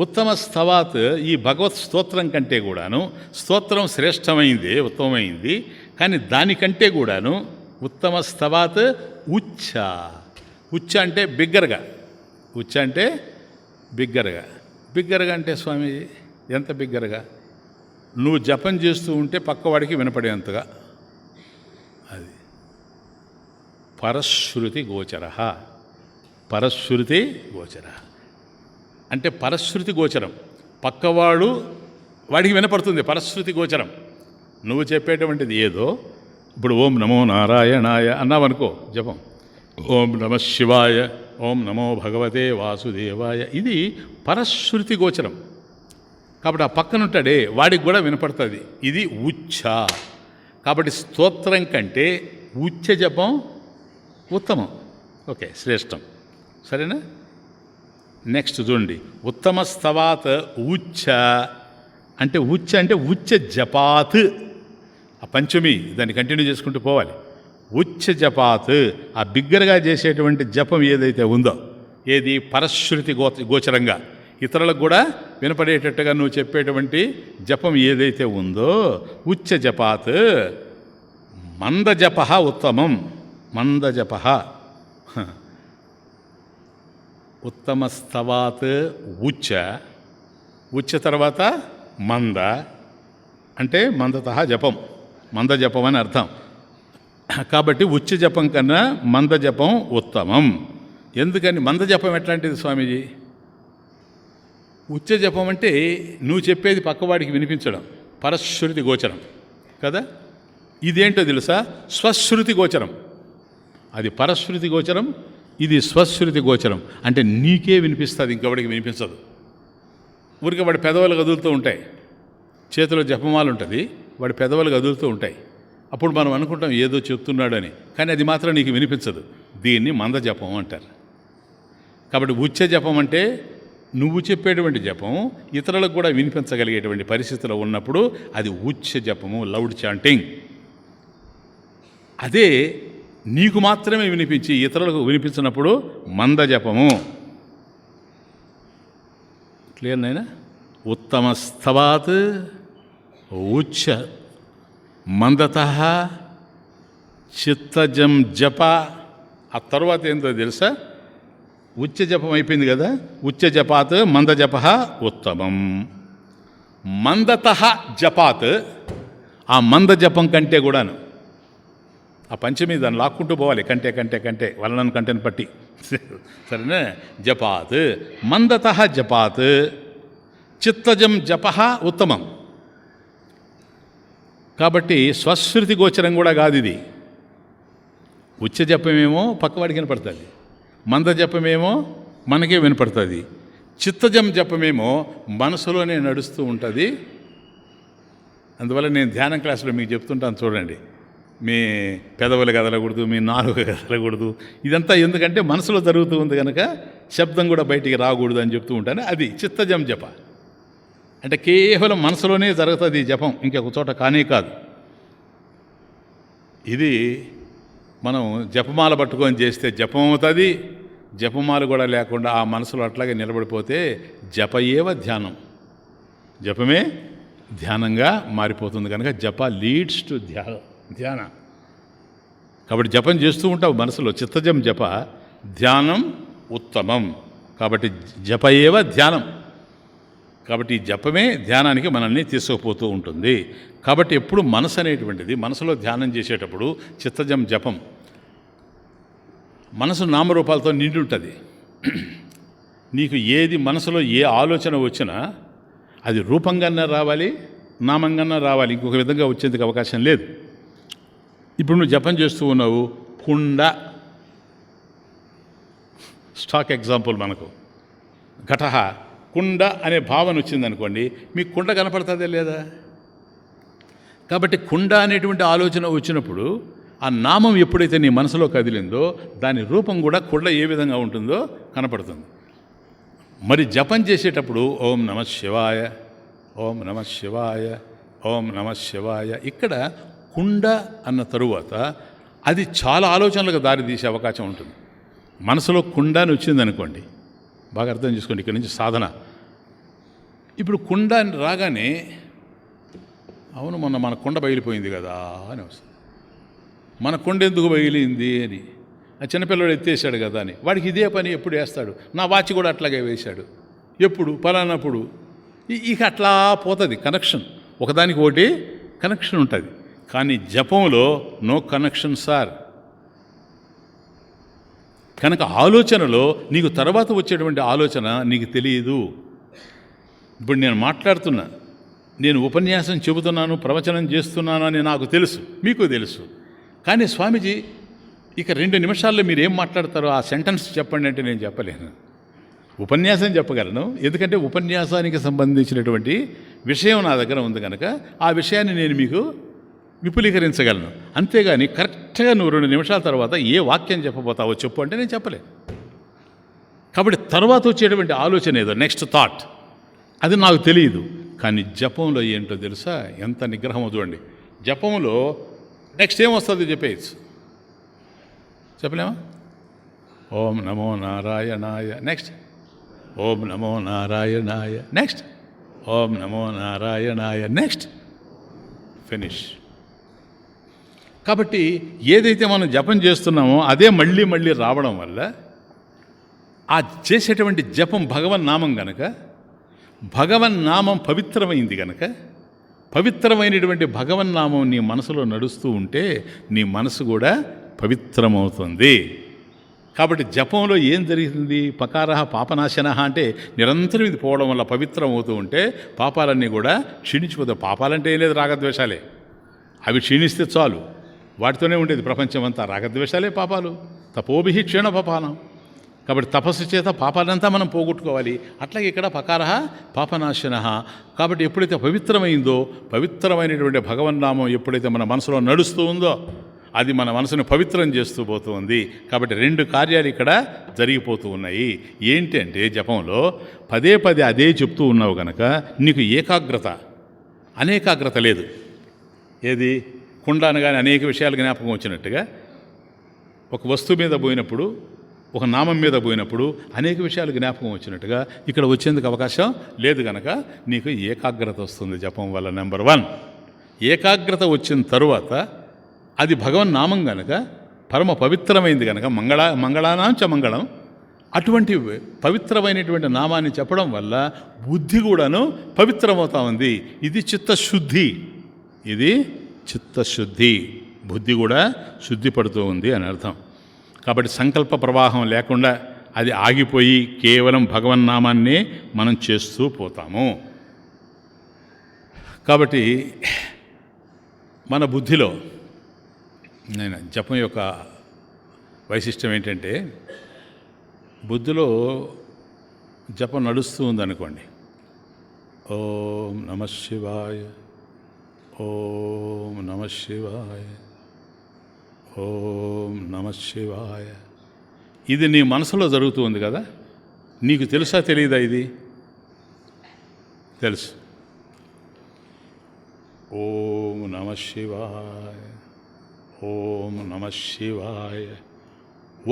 Speaker 1: ఉత్తమ స్తవాత్, ఈ భగవత్ స్తోత్రం కంటే కూడాను స్తోత్రం శ్రేష్టమైంది, ఉత్తమమైంది. కానీ దానికంటే కూడాను ఉత్తమ స్తవాత్ ఉచ్చ. ఉచ్చ అంటే బిగ్గరగా, ఉచ్చ అంటే బిగ్గరగా. బిగ్గరగా అంటే స్వామీజీ ఎంత బిగ్గరగా? నువ్వు జపం చేస్తూ ఉంటే పక్కవాడికి వినపడేంతగా. అది పరశ్రుతి గోచర. పరశ్రుతి గోచర అంటే పరశ్రుతి గోచరం. పక్కవాడు వాడికి వినపడుతుంది, పరశ్రుతి గోచరం. నువ్వు చెప్పేటువంటిది ఏదో, ఇప్పుడు ఓం నమో నారాయణాయ అన్నావనుకో జపం, ఓం నమ శివాయ, ఓం నమో భగవతే వాసుదేవాయ, ఇది పరశ్రుతి గోచరం. కాబట్టి ఆ పక్కనుంటాడే వాడికి కూడా వినపడుతుంది. ఇది ఉచ్చ. కాబట్టి స్తోత్రం కంటే ఉచ్చ జపం ఉత్తమం, ఓకే, శ్రేష్టం. సరేనా? నెక్స్ట్ చూడండి, ఉత్తమ స్తవాత్ ఉచ్చ అంటే ఉచ్చ అంటే ఉచ్చ జపాత్. ఆ పంచమి దాన్ని కంటిన్యూ చేసుకుంటూ పోవాలి. ఉచ్చ జపాత్, ఆ బిగ్గరగా చేసేటువంటి జపం ఏదైతే ఉందో, ఏది పరశ్రుతి గోచరంగా ఇతరులకు కూడా వినపడేటట్టుగా నువ్వు చెప్పేటువంటి జపం ఏదైతే ఉందో, ఉచ్చ జపాత్ మందజప ఉత్తమం. మందజప ఉత్తమస్తవాత్ ఉచ్చ. ఉచ్చ తర్వాత మంద అంటే మందత జపం, మంద జపం అని అర్థం. కాబట్టి ఉచ్చ జపం కన్నా మంద జపం ఉత్తమం. ఎందుకని మంద జపం ఎట్లాంటిది స్వామీజీ? ఉచ్చ జపం అంటే నువ్వు చెప్పేది పక్కవాడికి వినిపించడం, పరశ్రుతి గోచరం కదా. ఇదేంటో తెలుసా? స్వశ్రుతి గోచరం. అది పరశ్రుతి గోచరం, ఇది స్వశ్రుతి గోచరం. అంటే నీకే వినిపిస్తుంది, ఇంకెవడికి వినిపించదు. ఊరికి వాడి పెదవులు కదులుతూ ఉంటాయి, చేతిలో జపమాలు ఉంటుంది, వాడి పెదవులు కదులుతూ ఉంటాయి. అప్పుడు మనం అనుకుంటాం ఏదో చెప్తున్నాడని, కానీ అది మాత్రం నీకు వినిపించదు. దీన్ని మంద జపం అంటారు. కాబట్టి ఉచ్చ జపం అంటే నువ్వు చెప్పేటువంటి జపం ఇతరులకు కూడా వినిపించగలిగేటువంటి పరిస్థితిలో ఉన్నప్పుడు అది ఉచ్చ జపము, లౌడ్ చాంటింగ్. అదే నీకు మాత్రమే వినిపించి ఇతరులకు వినిపించినప్పుడు మంద జపము. క్లియర్ నైనా? ఉత్తమస్తవాత్ ఉచ్చ మందత చిత్తజం జప. ఆ తర్వాత ఏంటో తెలుసా? ఉచ్చ జపం అయిపోయింది కదా, ఉచ్చ జపాత్ మంద జప ఉత్తమం. మందత జపాత్, ఆ మంద జపం కంటే కూడాను, ఆ పంచమి దాన్ని లాక్కుంటూ పోవాలి, కంటే కంటే కంటే వలనను కంటెని పట్టి, సరేనా? జపాత్ మందత జపాత్ చిత్తజం జప ఉత్తమం. కాబట్టి స్వశ్రుతి గోచరం కూడా కాదు ఇది. ఉచ్చ జపమేమో పక్కవాడికి వినపడుతుంది, మంద జపమేమో మనకే వినపడుతుంది, చిత్తజం జపమేమో మనసులోనే నడుస్తూ ఉంటుంది. అందువల్ల నేను ధ్యానం క్లాసులో మీకు చెప్తుంటాను చూడండి, మీ పెదవులు కదలకూడదు, మీ నాలుగు కదలకూడదు. ఇదంతా ఎందుకంటే మనసులో జరుగుతూ ఉంది కనుక శబ్దం కూడా బయటికి రాకూడదు అని చెప్తూ ఉంటాను. అది చిత్తజం జప అంటే కేవలం మనసులోనే జరుగుతుంది జపం, ఇంకొక చోట కానే కాదు. ఇది మనం జపమాల పట్టుకొని చేస్తే జపం అవుతుంది. జపమాల కూడా లేకుండా ఆ మనసులో అట్లాగే నిలబడిపోతే జపయేవ ధ్యానం, జపమే ధ్యానంగా మారిపోతుంది. కనుక జప లీడ్స్ టు ధ్యాన. కాబట్టి జపం చేస్తూ ఉంటావు మనసులో, చిత్తజం జప, ధ్యానం ఉత్తమం. కాబట్టి జపయేవ ధ్యానం. కాబట్టి ఈ జపమే ధ్యానానికి మనల్ని తీసుకుపోతూ ఉంటుంది. కాబట్టి ఎప్పుడు మనసు అనేటువంటిది, మనసులో ధ్యానం చేసేటప్పుడు చిత్తజం జపం, మనసు నామరూపాలతో నిండి ఉంటుంది. నీకు ఏది మనసులో ఏ ఆలోచన వచ్చినా అది రూపంగానే రావాలి, నామంగానే రావాలి, ఇంకొక విధంగా వచ్చేందుకు అవకాశం లేదు. ఇప్పుడు నువ్వు జపం చేస్తూ ఉన్నావు, కుండ స్టాక్ ఎగ్జాంపుల్ మనకు, ఘటహ కుండ అనే భావన వచ్చిందనుకోండి, మీకు కుండ కనపడుతుందే లేదా? కాబట్టి కుండ అనేటువంటి ఆలోచన వచ్చినప్పుడు ఆ నామం ఎప్పుడైతే నీ మనసులో కదిలిందో దాని రూపం కూడా కుండ ఏ విధంగా ఉంటుందో కనపడుతుంది. మరి జపం చేసేటప్పుడు ఓం నమ శివాయ, ఓం నమ శివాయ, ఓం నమ శివాయ. ఇక్కడ కుండ అన్న తరువాత అది చాలా ఆలోచనలకు దారితీసే అవకాశం ఉంటుంది. మనసులో కుండ అని వచ్చిందనుకోండి, బాగా అర్థం చేసుకోండి, ఇక్కడ నుంచి సాధన. ఇప్పుడు కుండ అని రాగానే అవును మొన్న మన కుండ బయలిపోయింది కదా అని వస్తుంది. మన కుండ ఎందుకు బయలింది అని, ఆ చిన్నపిల్లడు ఎత్తేసాడు కదా అని, వాడికి ఇదే పని ఎప్పుడు వేస్తాడు. నా వాచి కూడా అట్లాగే వేశాడు, ఎప్పుడు పలానప్పుడు. ఇక అట్లా పోతుంది కనెక్షన్, ఒకదానికి ఒకటి కనెక్షన్ ఉంటుంది. కానీ జపంలో నో కనెక్షన్ సార్. కనుక ఆలోచనలో నీకు తర్వాత వచ్చేటువంటి ఆలోచన నీకు తెలియదు. ఇప్పుడు నేను మాట్లాడుతున్నా, నేను ఉపన్యాసం చెబుతున్నాను, ప్రవచనం చేస్తున్నాను అని నాకు తెలుసు, మీకు తెలుసు. కానీ స్వామీజీ ఇక 2 నిమిషాల్లో మీరు ఏం మాట్లాడతారో ఆ సెంటెన్స్ చెప్పండి అంటే నేను చెప్పలేను. ఉపన్యాసం చెప్పగలను, ఎందుకంటే ఉపన్యాసానికి సంబంధించినటువంటి విషయం నా దగ్గర ఉంది కనుక ఆ విషయాన్ని నేను మీకు విపులీకరించగలను. అంతేగాని కరెక్ట్గా నువ్వు 2 నిమిషాల తర్వాత ఏ వాక్యం చెప్పబోతావో చెప్పు అంటే నేను చెప్పలేను. కాబట్టి తర్వాత వచ్చేటువంటి ఆలోచన ఏదో నెక్స్ట్ థాట్ అది నాకు తెలియదు. కానీ జపంలో ఏంటో తెలుసా, ఎంత నిగ్రహమో చూడండి. జపంలో నెక్స్ట్ ఏమొస్తుంది చెప్పేయచ్చు, చెప్పలేమా? ఓం నమో నారాయణాయ, నెక్స్ట్ ఓం నమో నారాయణాయ, నెక్స్ట్ ఓం నమో నారాయణాయ, నెక్స్ట్ ఫినిష్. కాబట్టి ఏదైతే మనం జపం చేస్తున్నామో అదే మళ్ళీ మళ్ళీ రావడం వల్ల ఆ చేసేటువంటి జపం భగవన్నామం గనక, భగవన్నామం పవిత్రమైంది గనక, పవిత్రమైనటువంటి భగవన్నామం నీ మనసులో నడుస్తూ ఉంటే నీ మనసు కూడా పవిత్రమవుతుంది. కాబట్టి జపంలో ఏం జరుగుతుంది? పకారహ పాపనాశన అంటే నిరంతరం ఇది పోవడం వల్ల పవిత్రం అవుతూ ఉంటే పాపాలన్నీ కూడా క్షీణించిపోతాయి. పాపాలంటే ఏం లేదు, రాగద్వేషాలే. అవి క్షీణిస్తే చాలు, వాటితోనే ఉండేది ప్రపంచం అంతా. రాగద్వేషాలే పాపాలు. తపోభిహి క్షీణ పాపానం. కాబట్టి తపస్సు చేత పాపాలంతా మనం పోగొట్టుకోవాలి. అట్లాగే ఇక్కడ పకారహ పాపనాశన. కాబట్టి ఎప్పుడైతే పవిత్రమైందో, పవిత్రమైనటువంటి భగవన్నామం ఎప్పుడైతే మన మనసులో నడుస్తూ ఉందో అది మన మనసును పవిత్రం చేస్తూ పోతుంది. కాబట్టి 2 కార్యాలు ఇక్కడ జరిగిపోతూ ఉన్నాయి. ఏంటంటే జపంలో పదే పదే అదే చెప్తూ ఉన్నావు కనుక నీకు ఏకాగ్రత, అనేకాగ్రత లేదు. ఏది కుండ అనగానే అనేక విషయాలు జ్ఞాపకం వచ్చినట్టుగా ఒక వస్తువు మీద పోయినప్పుడు, ఒక నామం మీద పోయినప్పుడు అనేక విషయాలు జ్ఞాపకం వచ్చినట్టుగా ఇక్కడ వచ్చేందుకు అవకాశం లేదు కనుక నీకు ఏకాగ్రత వస్తుంది జపం వల్ల. నెంబర్ 1 ఏకాగ్రత వచ్చిన తరువాత అది భగవన్ నామం గనక, పరమ పవిత్రమైంది కనుక, మంగళానాంచ మంగళం. అటువంటి పవిత్రమైనటువంటి నామాన్ని చెప్పడం వల్ల బుద్ధి కూడాను పవిత్రమవుతా ఉంది. ఇది చిత్తశుద్ధి, ఇది చిత్తశుద్ధి. బుద్ధి కూడా శుద్ధి పడుతూ ఉంది అని అర్థం. కాబట్టి సంకల్ప ప్రవాహం లేకుండా అది ఆగిపోయి కేవలం భగవన్నామాన్నే మనం చేస్తూ పోతాము. కాబట్టి మన బుద్ధిలో నేను జపం యొక్క వైశిష్టం ఏంటంటే, బుద్ధిలో జపం నడుస్తూ ఉందనుకోండి, ఓం నమః శివాయ, ఓం నమః శివాయ, ఓం నమః శివాయ. ఇది నీ మనసులో జరుగుతూ ఉంది కదా. నీకు తెలుసా తెలియదా? ఇది తెలుసు. ఓం నమః శివాయ, ఓం నమః శివాయ.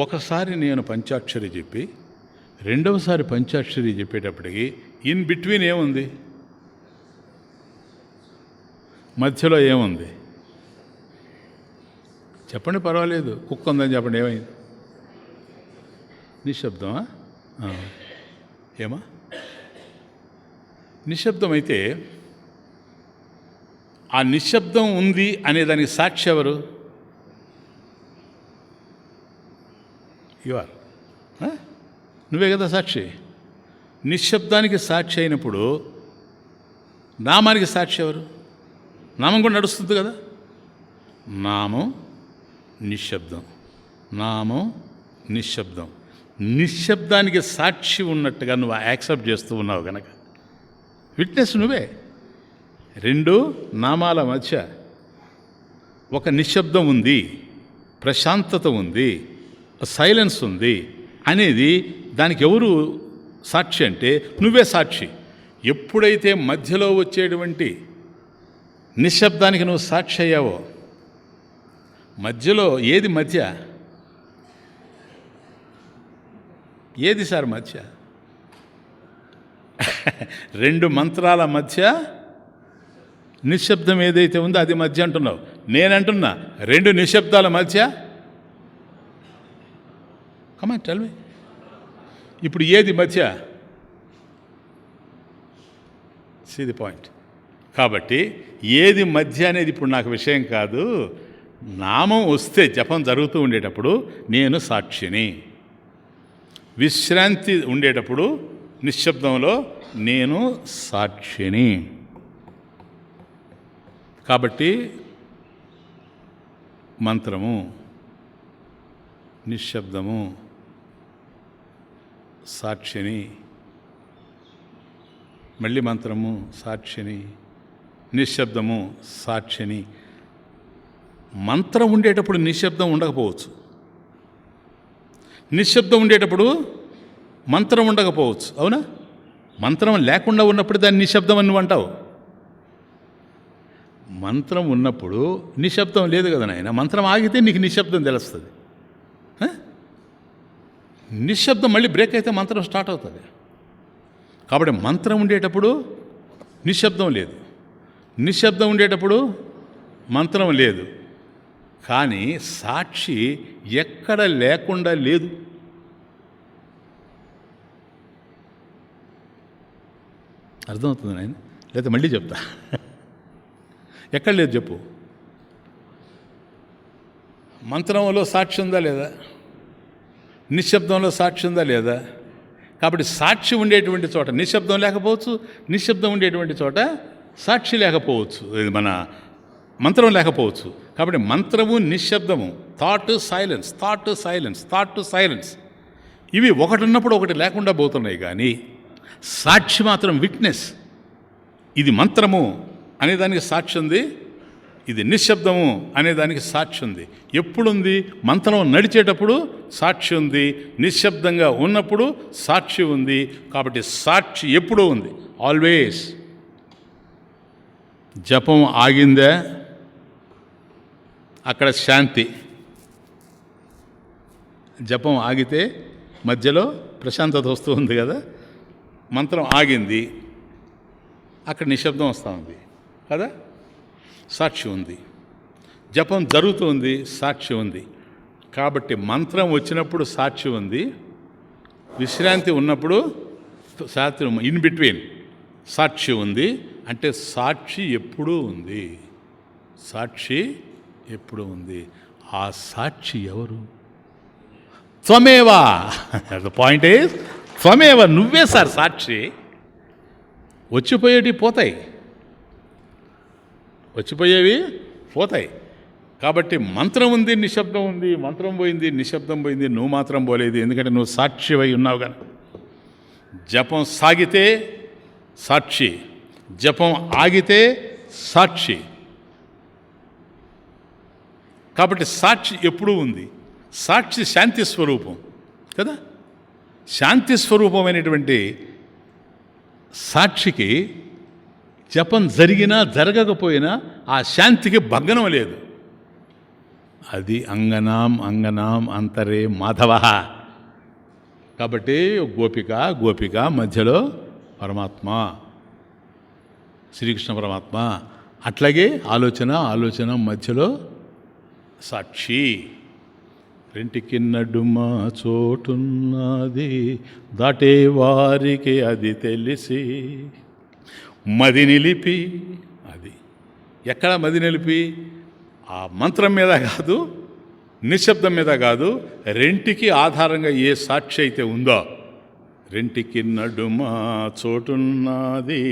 Speaker 1: ఒకసారి నేను పంచాక్షరి చెప్పి రెండవసారి పంచాక్షరి చెప్పేటప్పటికి ఇన్ బిట్వీన్ ఏముంది? మధ్యలో ఏముంది? చెప్పండి, పర్వాలేదు. కుక్క ఉందని చెప్పండి, ఏమైంది? నిశ్శబ్దమా? ఏమా? నిశ్శబ్దం అయితే ఆ నిశ్శబ్దం ఉంది అనేదానికి సాక్షి ఎవరు? యువర్ నువ్వే కదా సాక్షి. నిశ్శబ్దానికి సాక్షి అయినప్పుడు నామానికి సాక్షి ఎవరు? నామం కూడా నడుస్తుంది కదా. నామం నిశ్శబ్దం, నామం నిశ్శబ్దం. నిశ్శబ్దానికి సాక్షి ఉన్నట్టుగా నువ్వు యాక్సెప్ట్ చేస్తూ ఉన్నావు కనుక విట్నెస్ నువ్వే. 2 నామాల మధ్య ఒక నిశ్శబ్దం ఉంది, ప్రశాంతత ఉంది, సైలెన్స్ ఉంది అనేది దానికి ఎవరు సాక్షి అంటే నువ్వే సాక్షి. ఎప్పుడైతే మధ్యలో వచ్చేటువంటి నిశ్శబ్దానికి నువ్వు సాక్షి అయ్యావో, మధ్యలో ఏది మధ్య? ఏది సార్ మధ్య? 2 మంత్రాల మధ్య నిశ్శబ్దం ఏదైతే ఉందో అది మధ్య అంటున్నావు. నేనంటున్నా 2 నిశ్శబ్దాల మధ్య. Come on tell me. ఇప్పుడు ఏది మధ్య? See the point. కాబట్టి ఏది మధ్య అనేది ఇప్పుడు నాకు విషయం కాదు. నామం వస్తే జపం జరుగుతూ ఉండేటప్పుడు నేను సాక్షిని, విశ్రాంతి ఉండేటప్పుడు నిశ్శబ్దంలో నేను సాక్షిని. కాబట్టి మంత్రము, నిశ్శబ్దము, సాక్షిని, మళ్ళీ మంత్రము సాక్షిని, నిశ్శబ్దము సాక్షిని. మంత్రం ఉండేటప్పుడు నిశ్శబ్దం ఉండకపోవచ్చు, నిశ్శబ్దం ఉండేటప్పుడు మంత్రం ఉండకపోవచ్చు. అవునా? మంత్రం లేకుండా ఉన్నప్పుడు దాన్ని నిశ్శబ్దం అని నువ్వు అంటావు. మంత్రం ఉన్నప్పుడు నిశ్శబ్దం లేదు కదా నాయన. మంత్రం ఆగితే నీకు నిశ్శబ్దం తెలుస్తుంది. నిశ్శబ్దం మళ్ళీ బ్రేక్ అయితే మంత్రం స్టార్ట్ అవుతుంది. కాబట్టి మంత్రం ఉండేటప్పుడు నిశ్శబ్దం లేదు, నిశ్శబ్దం ఉండేటప్పుడు మంత్రం లేదు. కానీ సాక్షి ఎక్కడ లేకుండా లేదు. అర్థమవుతుంది నాయన? లేదా మళ్ళీ చెప్తా. ఎక్కడ లేదు చెప్పు. మంత్రంలో సాక్షి ఉందా లేదా? నిశ్శబ్దంలో సాక్షి ఉందా లేదా? కాబట్టి సాక్షి ఉండేటువంటి చోట నిశ్శబ్దం లేకపోవచ్చు, నిశ్శబ్దం ఉండేటువంటి చోట సాక్షి లేకపోవచ్చు, ఇది మన మంత్రం లేకపోవచ్చు. కాబట్టి మంత్రము నిశ్శబ్దము, thought silence, thought silence, thought silence, ఇవి ఒకటి ఉన్నప్పుడు ఒకటి లేకుండా పోతున్నాయి. కానీ సాక్షి మాత్రం విట్నెస్. ఇది మంత్రము అనేదానికి సాక్షి ఉంది, ఇది నిశ్శబ్దము అనేదానికి సాక్షి ఉంది. ఎప్పుడుంది? మంత్రం నడిచేటప్పుడు సాక్షి ఉంది, నిశ్శబ్దంగా ఉన్నప్పుడు సాక్షి ఉంది. కాబట్టి సాక్షి ఎప్పుడూ ఉంది, ఆల్వేస్. జపం ఆగిందే, అక్కడ శాంతి. జపం ఆగితే మధ్యలో ప్రశాంతత వస్తూ ఉంది కదా. మంత్రం ఆగింది, అక్కడ నిశ్శబ్దం వస్తూ ఉంది కదా, సాక్షి ఉంది. జపం జరుగుతుంది, సాక్షి ఉంది. కాబట్టి మంత్రం వచ్చినప్పుడు సాక్షి ఉంది, విశ్రాంతి ఉన్నప్పుడు సాక్షి, ఇన్ బిట్వీన్ సాక్షి ఉంది. అంటే సాక్షి ఎప్పుడూ ఉంది, సాక్షి ఎప్పుడూ ఉంది. ఆ సాక్షి ఎవరు? త్వమేవా. ద పాయింట్ ఈజ్ త్వమేవ, నువ్వే సార్ సాక్షి. వచ్చిపోయేవి పోతాయి, వచ్చిపోయేవి పోతాయి. కాబట్టి మంత్రం ఉంది, నిశ్శబ్దం ఉంది, మంత్రం పోయింది, నిశ్శబ్దం పోయింది, నువ్వు మాత్రం పోలేదు. ఎందుకంటే నువ్వు సాక్షివై ఉన్నావు కనుక. జపం సాగితే సాక్షి, జపం ఆగితే సాక్షి. కాబట్టి సాక్షి ఎప్పుడూ ఉంది. సాక్షి శాంతి స్వరూపం కదా. శాంతి స్వరూపమైనటువంటి సాక్షికి జపం జరిగినా జరగకపోయినా ఆ శాంతికి భగ్నం లేదు. అది అంగనాం అంగనాం అంతరే మాధవ. కాబట్టి గోపిక మధ్యలో పరమాత్మ, శ్రీకృష్ణ పరమాత్మ. అట్లాగే ఆలోచన మధ్యలో సాక్షి. రెంటికి నడుమ చోటున్నది, దాటే వారికి అది తెలిసి మది నిలిపి. అది ఎక్కడ మది నిలిపి? ఆ మంత్రం మీద కాదు, నిశ్శబ్దం మీద కాదు, రెంటికి ఆధారంగా ఏ సాక్షి అయితే ఉందో, రెంటికి నడుమ చోటున్నది,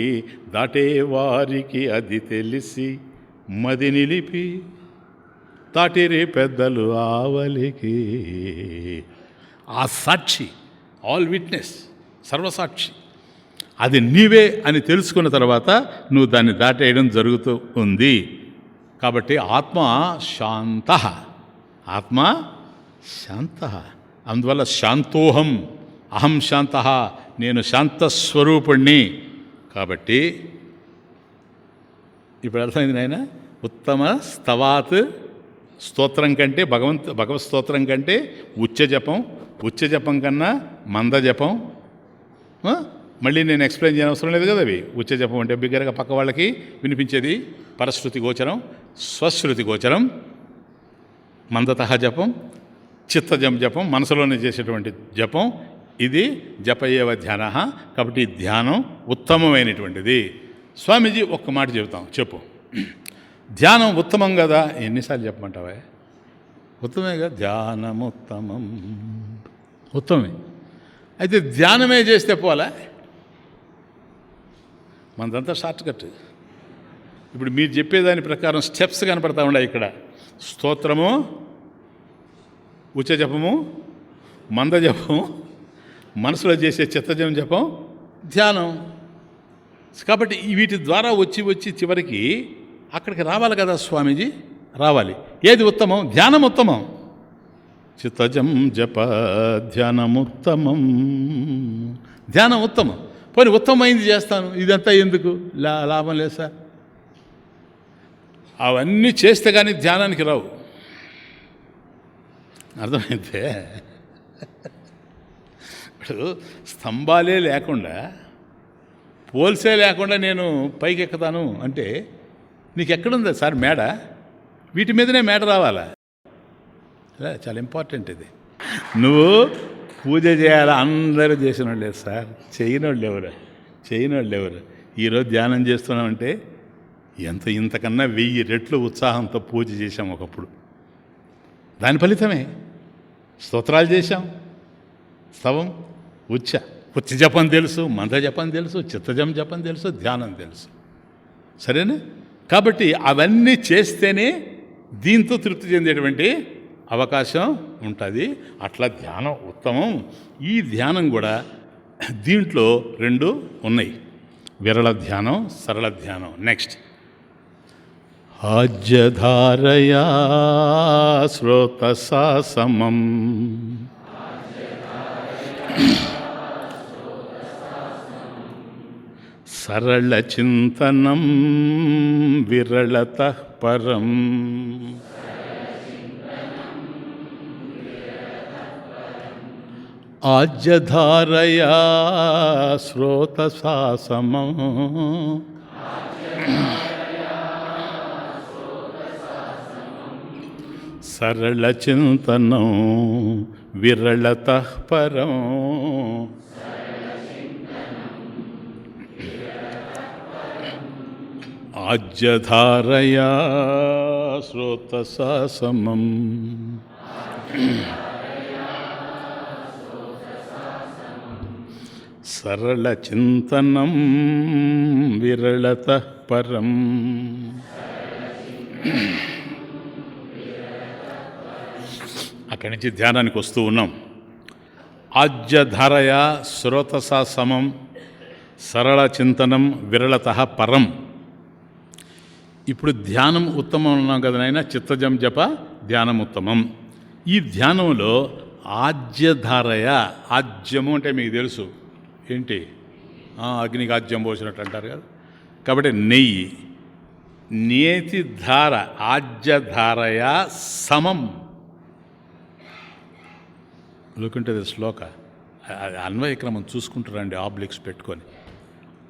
Speaker 1: దాటే వారికి అది తెలిసి మది నిలిపి తాటిరి పెద్దలు ఆవలికి. ఆ సాక్షి, ఆల్ విట్నెస్, సర్వసాక్షి, అది నీవే అని తెలుసుకున్న తర్వాత నువ్వు దాన్ని దాటేయడం జరుగుతూ ఉంది. కాబట్టి ఆత్మ శాంత, ఆత్మ శాంత. అందువల్ల శాంతోహం, అహం శాంత, నేను శాంతస్వరూపుణ్ణి. కాబట్టి ఇప్పుడు అర్థమైంది నాయన. ఉత్తమ స్తవాత్, స్తోత్రం కంటే భగవత్ స్తోత్రం కంటే ఉచ్చ జపం కన్నా మంద జపం. మళ్ళీ నేను ఎక్స్ప్లెయిన్ చేయనవసరం లేదు కదా. అవి ఉచ్చ జపం అంటే బిగ్గరగా పక్క వాళ్ళకి వినిపించేది, పరశ్రుతి గోచరం, స్వశ్రుతి గోచరం. మందతః జపం, చిత్తజం జపం, మనసులోనే చేసేటువంటి జపం. ఇది జపయేవ ధ్యాన. కాబట్టి ధ్యానం ఉత్తమమైనటువంటిది. స్వామీజీ ఒక్క మాట చెబుతాం, చెప్పు. ధ్యానం ఉత్తమం కదా. ఎన్నిసార్లు చెప్పమంటావా? ఉత్తమే కదా, ధ్యానం ఉత్తమం, ఉత్తమే. అయితే ధ్యానమే చేస్తే పోలా, మనదంతా షార్ట్ కట్. ఇప్పుడు మీరు చెప్పేదాని ప్రకారం స్టెప్స్ కనపడతా ఉన్నాయి ఇక్కడ. స్తోత్రము, ఉచ్చ జపము, మంద జపము, మనసులో చేసే చిత్తజం జపం, ధ్యానం. కాబట్టి వీటి ద్వారా వచ్చి చివరికి అక్కడికి రావాలి కదా స్వామీజీ, రావాలి. ఏది ఉత్తమం? ధ్యానం ఉత్తమం. చిత్తజం జప ధ్యానముత్తమం, ధ్యానం ఉత్తమం. పోనీ ఉత్తమమైంది చేస్తాను, ఇదంతా ఎందుకు? లాభం లేదు సార్. అవన్నీ చేస్తే కానీ ధ్యానానికి రావు. అర్థమైతే ఇప్పుడు స్తంభాలే లేకుండా, పోల్సే లేకుండా నేను పైకి ఎక్కుతాను అంటే నీకు ఎక్కడుందా సార్ మేడ? వీటి మీదనే మేడ రావాలా? చాలా ఇంపార్టెంట్ ఇది. నువ్వు పూజ చేయాలి, అందరూ చేసిన వాళ్ళు లేదు సార్, చేయని వాళ్ళు ఎవరు? ఈరోజు ధ్యానం చేస్తున్నామంటే ఇంతకన్నా 1000 రెట్లు ఉత్సాహంతో పూజ చేశాం ఒకప్పుడు. దాని ఫలితమే స్తోత్రాలు చేశాం, స్తవం, ఉచ్చ జపం తెలుసు, మంత్ర జపం తెలుసు, చిత్తజం జపం తెలుసు, ధ్యానం తెలుసు. సరేనా? కాబట్టి అవన్నీ చేస్తేనే దీంతో తృప్తి చెందేటువంటి అవకాశం ఉంటుంది. అట్లా ధ్యానం ఉత్తమం. ఈ ధ్యానం కూడా దీంట్లో 2 ఉన్నాయి, విరళ ధ్యానం, సరళ ధ్యానం. నెక్స్ట్, ఆజ్యధారయా శ్రోతసా సమం సరళ చింతనం విరళతః పరం. ఆజ్యధారయా శ్రోతసా సమం సరళ చింతనం విరళతః పరం. ఆజ్యధారయా శ్రోతసా సమం సరళ చింతనం విరళతః పరం. అక్కడి నుంచి ధ్యానానికి వస్తూ ఉన్నాం. ఆజ్యధారయా శ్రోతసా సమం సరళ చింతనం విరళతః పరం. ఇప్పుడు ధ్యానం ఉత్తమం ఉన్నాం కదా నాయన, చిత్తజం జప ధ్యానం ఉత్తమం. ఈ ధ్యానంలో ఆజ్యధారయ, ఆజ్యము అంటే మీకు తెలుసు ఏంటి, అగ్నికి ఆజ్యం పోసినట్టు అంటారు కదా. కాబట్టి నెయ్యి, నేతి ధార, ఆజ్యధారయ సమం. లేకుంటే శ్లోక అన్వయక్రమం చూసుకుంటారండి, ఆబ్లిక్స్ పెట్టుకొని.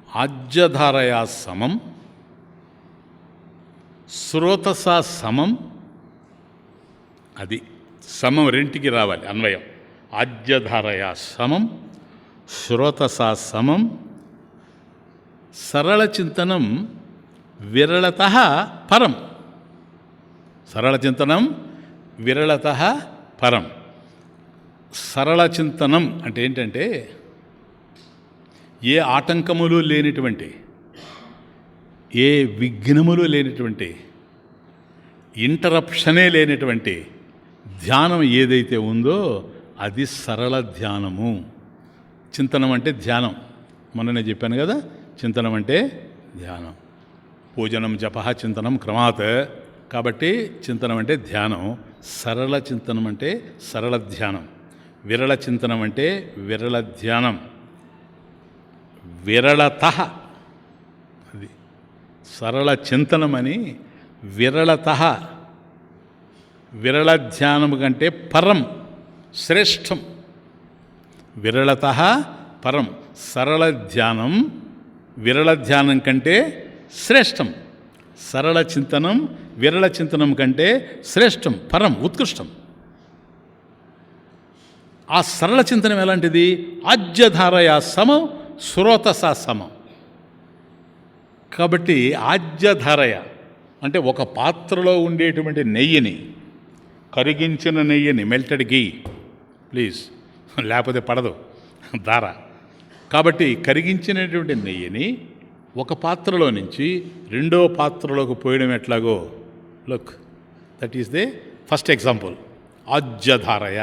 Speaker 1: ఆజ్యధారయ సమం శ్రోతసా సమం. అది సమం రెంటికి రావాలి అన్వయం. ఆజ్యధారయా సమం శ్రోతసా సమం సరళ చింతనం విరళతః పరం. సరళ చింతనం విరళతః పరం. సరళ చింతనం అంటే ఏంటంటే ఏ ఆటంకములు లేనిటువంటి, ఏ విఘ్నములు లేనటువంటి, ఇంటరప్షనే లేనటువంటి ధ్యానం ఏదైతే ఉందో అది సరళ ధ్యానము. చింతనం అంటే ధ్యానం, మొన్ననే చెప్పాను కదా, చింతనం అంటే ధ్యానం. పూజనం జప చింతనం క్రమాత్. కాబట్టి చింతనం అంటే ధ్యానం, సరళ చింతనం అంటే సరళ ధ్యానం, విరళ చింతనం అంటే విరళ ధ్యానం. విరళతః, అది సరళ చింతనమని విరళతః, విరళ ధ్యానము కంటే పరం, శ్రేష్టం. విరళతః పరం, సరళ ధ్యానం విరళ ధ్యానం కంటే శ్రేష్టం. సరళ చింతనం విరళ చింతనం కంటే శ్రేష్టం, పరం, ఉత్కృష్టం. ఆ సరళ చింతనం ఎలాంటిది? ఆజ్యధారయా సమం శ్రోతసా సమం. కాబట్టి ఆజ్యధారయ అంటే ఒక పాత్రలో ఉండేటువంటి నెయ్యిని, కరిగించిన నెయ్యిని, మెల్టెడ్ గీ ప్లీజ్, లేకపోతే పడదు ధార. కాబట్టి కరిగించినటువంటి నెయ్యిని ఒక పాత్రలో నుంచి రెండో పాత్రలోకి పోయడం ఎట్లాగో, look, that is the first example, ఆజ్యధారయ.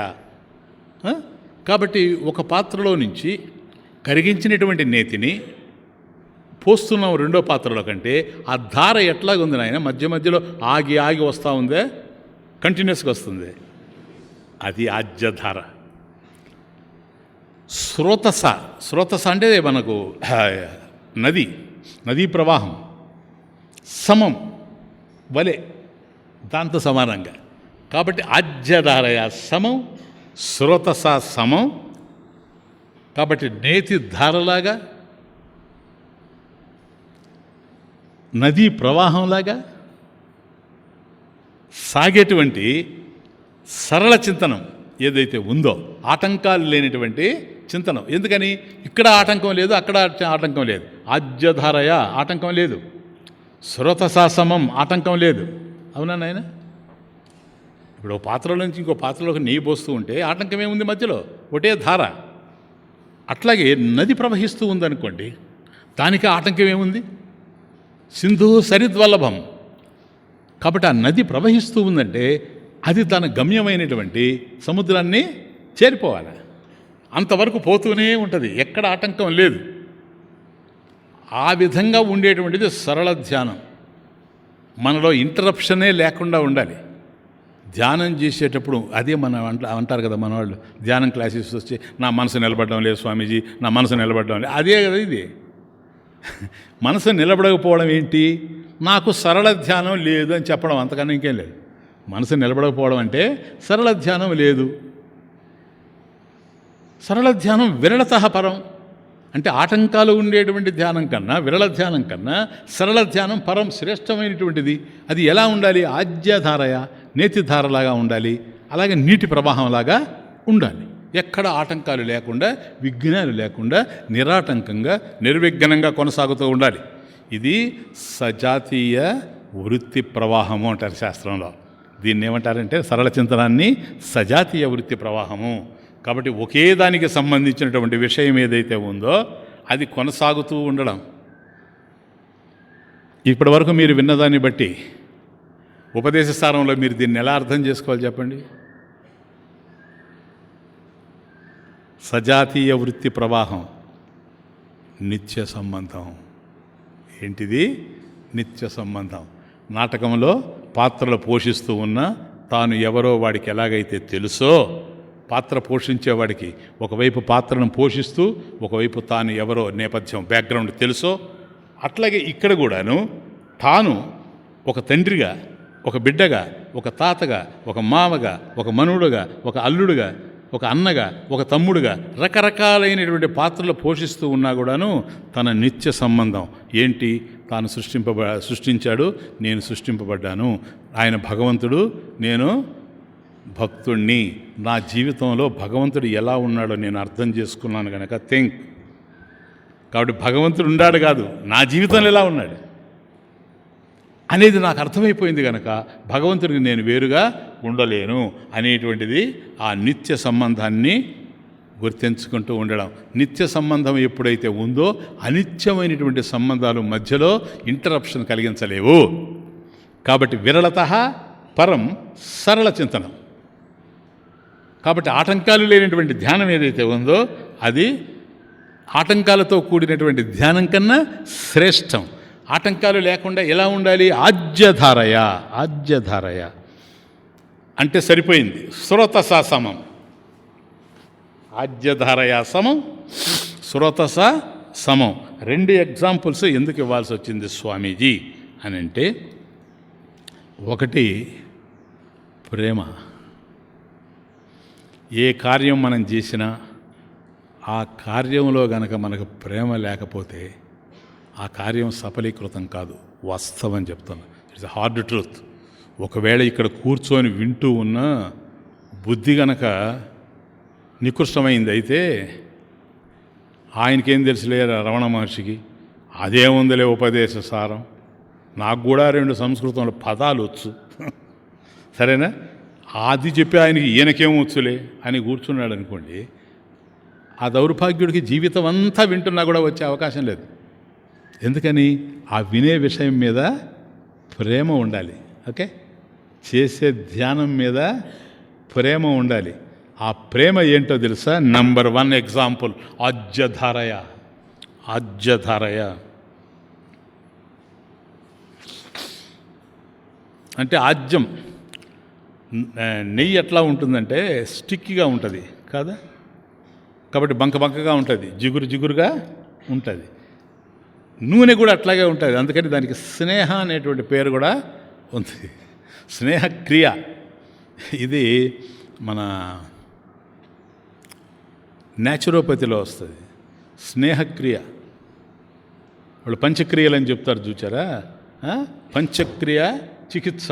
Speaker 1: కాబట్టి ఒక పాత్రలో నుంచి కరిగించినటువంటి నేతిని పోస్తున్నాం రెండో పాత్రలో కంటే, ఆ ధార ఎట్లాగుంది నాయన, మధ్య మధ్యలో ఆగి ఆగి వస్తూ ఉందే, కంటిన్యూస్గా వస్తుంది, అది ఆజ్యధార. శ్రోతస, శ్రోతస అంటే మనకు నది, నదీ ప్రవాహం, సమం వలె, దాంతో సమానంగా. కాబట్టి ఆజ్యధారయ సమం శ్రోతస సమం. కాబట్టి నేతి ధారలాగా, నదీ ప్రవాహంలాగా సాగేటువంటి సరళ చింతనం ఏదైతే ఉందో, ఆటంకాలు లేనిటువంటి చింతనం. ఎందుకని? ఇక్కడ ఆటంకం లేదు, అక్కడ ఆటంకం లేదు. ఆజ్యధారయ ఆటంకం లేదు, శ్రోతసాసమం ఆటంకం లేదు. అవునా నాయన? ఇప్పుడు ఒక పాత్రలో నుంచి ఇంకో పాత్రలోకి నెయ్యి పోస్తూ ఉంటే ఆటంకం ఏముంది మధ్యలో? ఒకటే ధార. అట్లాగే నది ప్రవహిస్తూ ఉందనుకోండి, దానికి ఆటంకం ఏముంది? సింధు సరిద్వల్లభం. కాబట్టి ఆ నది ప్రవహిస్తూ ఉందంటే అది తన గమ్యమైనటువంటి సముద్రాన్ని చేరిపోవాలి. అంతవరకు పోతూనే ఉంటుంది, ఎక్కడ ఆటంకం లేదు. ఆ విధంగా ఉండేటువంటిది సరళ ధ్యానం. మనలో ఇంటరప్షనే లేకుండా ఉండాలి ధ్యానం చేసేటప్పుడు. అదే అంటారు కదా మన వాళ్ళు, ధ్యానం క్లాసెస్ వచ్చి నా మనసు నిలబడడం లేదు స్వామీజీ, నా మనసు నిలబడడం లేదు. అదే కదా ఇది. మనసు నిలబడకపోవడం ఏంటి? నాకు సరళ ధ్యానం లేదు అని చెప్పడం, అంతకన్నా ఇంకేం లేదు. మనసు నిలబడకపోవడం అంటే సరళ ధ్యానం లేదు. సరళ ధ్యానం విరళతః పరం. అంటే ఆటంకాలు ఉండేటువంటి ధ్యానం కన్నా, విరళ ధ్యానం కన్నా సరళ ధ్యానం పరం, శ్రేష్టమైనటువంటిది. అది ఎలా ఉండాలి? ఆజ్యధారయ, నేతిధారలాగా ఉండాలి. అలాగే నీటి ప్రవాహంలాగా ఉండాలి. ఎక్కడ ఆటంకాలు లేకుండా, విఘ్నాలు లేకుండా, నిరాటంకంగా, నిర్విఘ్నంగా కొనసాగుతూ ఉండాలి. ఇది సజాతీయ వృత్తి ప్రవాహము అంటారు శాస్త్రంలో. దీన్ని ఏమంటారంటే సరళ చింతనాన్ని సజాతీయ వృత్తి ప్రవాహము. కాబట్టి ఒకే దానికి సంబంధించినటువంటి విషయం ఏదైతే ఉందో అది కొనసాగుతూ ఉండడం. ఇప్పటి వరకు మీరు విన్నదాన్ని బట్టి ఉపదేశ సారంలో మీరు దీన్ని ఎలా అర్థం చేసుకోవాలి చెప్పండి? సజాతీయ వృత్తి ప్రవాహం, నిత్య సంబంధం. ఏంటిది? నిత్య సంబంధం. నాటకంలో పాత్రలు పోషిస్తూ ఉన్నా తాను ఎవరో వాడికి ఎలాగైతే తెలుసో, పాత్ర పోషించేవాడికి ఒకవైపు పాత్రను పోషిస్తూ ఒకవైపు తాను ఎవరో నేపథ్యం, బ్యాక్గ్రౌండ్ తెలుసో, అట్లాగే ఇక్కడ కూడాను తాను ఒక తండ్రిగా, ఒక బిడ్డగా, ఒక తాతగా, ఒక మామగా, ఒక మనుడుగా, ఒక అల్లుడుగా, ఒక అన్నగా, ఒక తమ్ముడుగా రకరకాలైనటువంటి పాత్రలు పోషిస్తూ ఉన్నా కూడాను తన నిత్య సంబంధం ఏంటి? తాను సృష్టించాడు, నేను సృష్టింపబడ్డాను. ఆయన భగవంతుడు, నేను భక్తుణ్ణి. నా జీవితంలో భగవంతుడు ఎలా ఉన్నాడో నేను అర్థం చేసుకున్నాను కనుక థింక్. కాబట్టి భగవంతుడు ఉన్నాడు కాదు, నా జీవితంలో ఎలా ఉన్నాడు అనేది నాకు అర్థమైపోయింది కనుక భగవంతుడికి నేను వేరుగా ఉండలేను అనేటువంటిది ఆ నిత్య సంబంధాన్ని గుర్తించుకుంటూ ఉండడం. నిత్య సంబంధం ఎప్పుడైతే ఉందో అనిత్యమైనటువంటి సంబంధాలు మధ్యలో ఇంటరప్షన్ కలిగించలేవు. కాబట్టి విరళతః పరం సరళ చింతనం. కాబట్టి ఆటంకాలు లేనటువంటి ధ్యానం ఏదైతే ఉందో అది ఆటంకాలతో కూడినటువంటి ధ్యానం కన్నా శ్రేష్టం. ఆటంకాలు లేకుండా ఎలా ఉండాలి? ఆజ్యధారయ. ఆజ్యధారయ అంటే సరిపోయింది. శ్రోతస సమం. ఆజ్యధారయ సమం, శ్రోతస సమం. 2 ఎగ్జాంపుల్స్ ఎందుకు ఇవ్వాల్సి వచ్చింది స్వామీజీ అని అంటే, ఒకటి ప్రేమ. ఏ కార్యం మనం చేసినా ఆ కార్యంలో గనక మనకు ప్రేమ లేకపోతే ఆ కార్యం సఫలీకృతం కాదు. వాస్తవం చెప్తాను, ఇట్స్ ఎ హార్డ్ ట్రూత్. ఒకవేళ ఇక్కడ కూర్చొని వింటూ ఉన్న బుద్ధి గనక నికృష్టమైంది అయితే ఆయనకేం తెలుసులే రమణ మహర్షికి, అదేముందిలే ఉపదేశ సారం, నాకు కూడా 2 సంస్కృతంలో పదాలు వచ్చు సరేనా, అది చెప్పి ఆయనకి ఈయనకేం వచ్చులే అని కూర్చున్నాడు అనుకోండి, ఆ దౌర్భాగ్యుడికి జీవితం అంతా వింటున్నా కూడా వచ్చే అవకాశం లేదు. ఎందుకని? ఆ వినే విషయం మీద ప్రేమ ఉండాలి. ఓకే, చేసే ధ్యానం మీద ప్రేమ ఉండాలి. ఆ ప్రేమ ఏంటో తెలుసా? Number 1 example ఆజ్యధారయ. ఆజ్యధారయ అంటే ఆజ్యం. నెయ్యి ఎట్లా ఉంటుందంటే స్టిక్కీగా ఉంటుంది కాదా, కాబట్టి బంకగా ఉంటుంది, జిగురుగా ఉంటుంది. నూనె కూడా అట్లాగే ఉంటుంది. అందుకని దానికి స్నేహ అనేటువంటి పేరు కూడా ఉంది. స్నేహక్రియ. ఇది మన న్యాచురోపతిలో వస్తుంది స్నేహక్రియ. వాళ్ళు పంచక్రియలు అని చెప్తారు చూచారా? పంచక్రియ చికిత్స,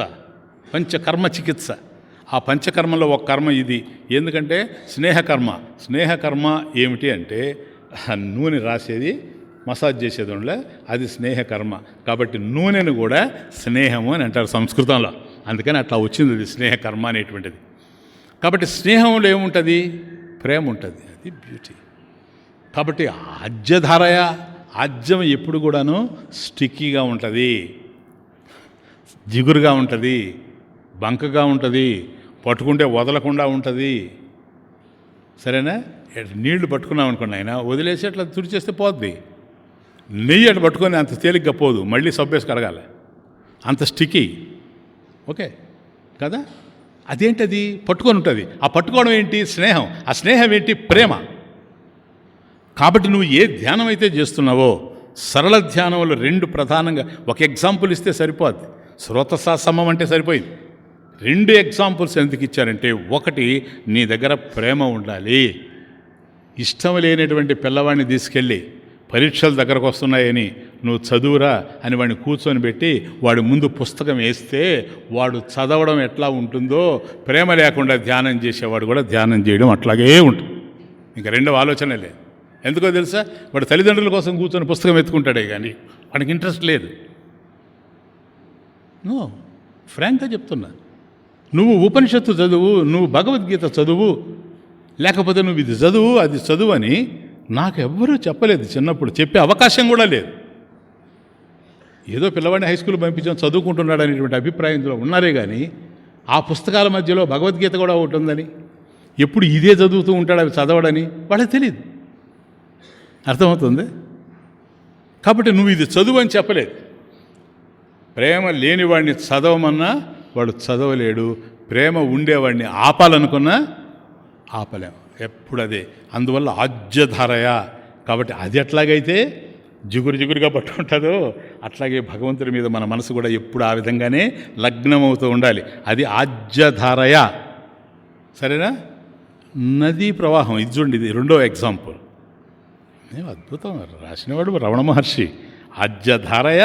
Speaker 1: పంచకర్మ చికిత్స. ఆ పంచకర్మలో ఒక కర్మ ఇది. ఎందుకంటే స్నేహకర్మ ఏమిటి అంటే నూనె రాసేది, మసాజ్ చేసేది ఉండలే, అది స్నేహకర్మ. కాబట్టి నూనెను కూడా స్నేహము అని అంటారు సంస్కృతంలో. అందుకని అట్లా వచ్చింది అది స్నేహకర్మ అనేటువంటిది. కాబట్టి స్నేహంలో ఏముంటుంది? ప్రేమ ఉంటుంది. అది బ్యూటీ. కాబట్టి ఆజ్యం ఎప్పుడు కూడాను స్టిక్కీగా ఉంటుంది, జిగురుగా ఉంటుంది, బంకగా ఉంటుంది, పట్టుకుంటే వదలకుండా ఉంటుంది. సరేనా? నీళ్లు పట్టుకున్నాం అనుకోండి, ఆయన వదిలేసి అట్లా తుడిచేస్తే పోద్ది. నెయ్యి అట్లా పట్టుకొని అంత తేలిగ్గా పోదు, మళ్ళీ సబ్బేసి కడగాలి, అంత స్టిక్కీ. ఓకే కదా? అదేంటది? పట్టుకొని ఉంటుంది. ఆ పట్టుకోవడం ఏంటి? స్నేహం. ఆ స్నేహం ఏంటి? ప్రేమ. కాబట్టి నువ్వు ఏ ధ్యానం అయితే చేస్తున్నావో, సరళ ధ్యానంలో రెండు ప్రధానంగా, ఒక ఎగ్జాంపుల్ ఇస్తే సరిపోద్ది. శ్రోతసాసమం అంటే సరిపోయింది. రెండు ఎగ్జాంపుల్స్ ఎందుకు ఇచ్చారంటే, ఒకటి నీ దగ్గర ప్రేమ ఉండాలి. ఇష్టం లేనటువంటి పిల్లవాడిని తీసుకెళ్ళి పరీక్షలు దగ్గరకు వస్తున్నాయని నువ్వు చదువురా అని వాడిని కూర్చొని పెట్టి వాడి ముందు పుస్తకం వేస్తే వాడు చదవడం ఎట్లా ఉంటుందో, ప్రేమ లేకుండా ధ్యానం చేసేవాడు కూడా ధ్యానం చేయడం అట్లాగే ఉంటుంది. ఇంకా రెండవ ఆలోచన లేదు. ఎందుకో తెలుసా? వాడు తల్లిదండ్రుల కోసం కూర్చొని పుస్తకం ఎత్తుకుంటాడే కానీ వాడికి ఇంట్రెస్ట్ లేదు. ఫ్రాంక్గా చెప్తున్నా. నువ్వు ఉపనిషత్తు చదువు, నువ్వు భగవద్గీత చదువు, లేకపోతే నువ్వు ఇది చదువు అది చదువు అని నాకెవ్వరూ చెప్పలేదు. చిన్నప్పుడు చెప్పే అవకాశం కూడా లేదు. ఏదో పిల్లవాడిని హై స్కూల్ పంపించాం, చదువుకుంటున్నాడు అనేటువంటి అభిప్రాయంలో ఉన్నారే కానీ ఆ పుస్తకాల మధ్యలో భగవద్గీత కూడా ఒకటి ఉందని, ఎప్పుడు ఇదే చదువుతూ ఉంటాడు అవి చదవడని వాళ్ళకి తెలియదు. అర్థమవుతుంది? కాబట్టి నువ్వు ఇది చదువు అని చెప్పలేదు. ప్రేమ లేనివాడిని చదవమన్నా వాడు చదవలేడు, ప్రేమ ఉండేవాడిని ఆపాలనుకున్నా ఆపలేం. ఎప్పుడు అదే. అందువల్ల ఆజ్యధారయ. కాబట్టి అది ఎట్లాగైతే జిగురుగా పట్టుకుంటుందో అట్లాగే భగవంతుడి మీద మన మనసు కూడా ఎప్పుడు ఆ విధంగానే లగ్నమవుతూ ఉండాలి. అది ఆజ్యధారయ. సరేనా? నదీ ప్రవాహం. ఇది చూడండి, ఇది రెండో ఎగ్జాంపుల్. అద్భుతం రాసినవాడు రమణ మహర్షి. ఆజ్యధారయ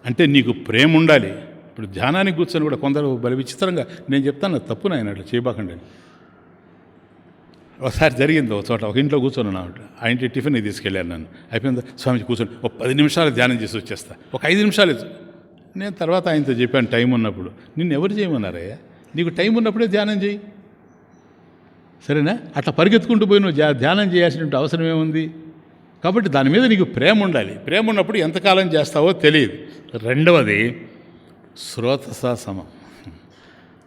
Speaker 1: అంటే నీకు ప్రేమ ఉండాలి. ఇప్పుడు ధ్యానానికి కూర్చొని కూడా కొందరు బలి విచిత్రంగా, నేను చెప్తాను తప్పు నాయన అట్లా చేయబాకండి. ఒకసారి జరిగింది, ఒక చోట ఒక ఇంట్లో కూర్చొని ఉన్నాడు. ఆ ఇంటి టిఫిన్ తీసుకెళ్ళాను నన్ను. అయిపోయింది స్వామిజీ కూర్చొని ఒక 10 నిమిషాలు ధ్యానం చేసి వచ్చేస్తా, ఒక 5 నిమిషాలు. నేను తర్వాత ఆయనతో చెప్పాను, టైం ఉన్నప్పుడు. నిన్ను ఎవరు చేయమన్నారయ్యా? నీకు టైం ఉన్నప్పుడే ధ్యానం చేయి. సరేనా? అట్లా పరిగెత్తుకుంటూ పోయి నువ్వు ధ్యానం చేయాల్సినటువంటి అవసరం ఏముంది? కాబట్టి దాని మీద నీకు ప్రేమ ఉండాలి. ప్రేమ ఉన్నప్పుడు ఎంతకాలం చేస్తావో తెలియదు. రెండవది శ్రోతసాసమం,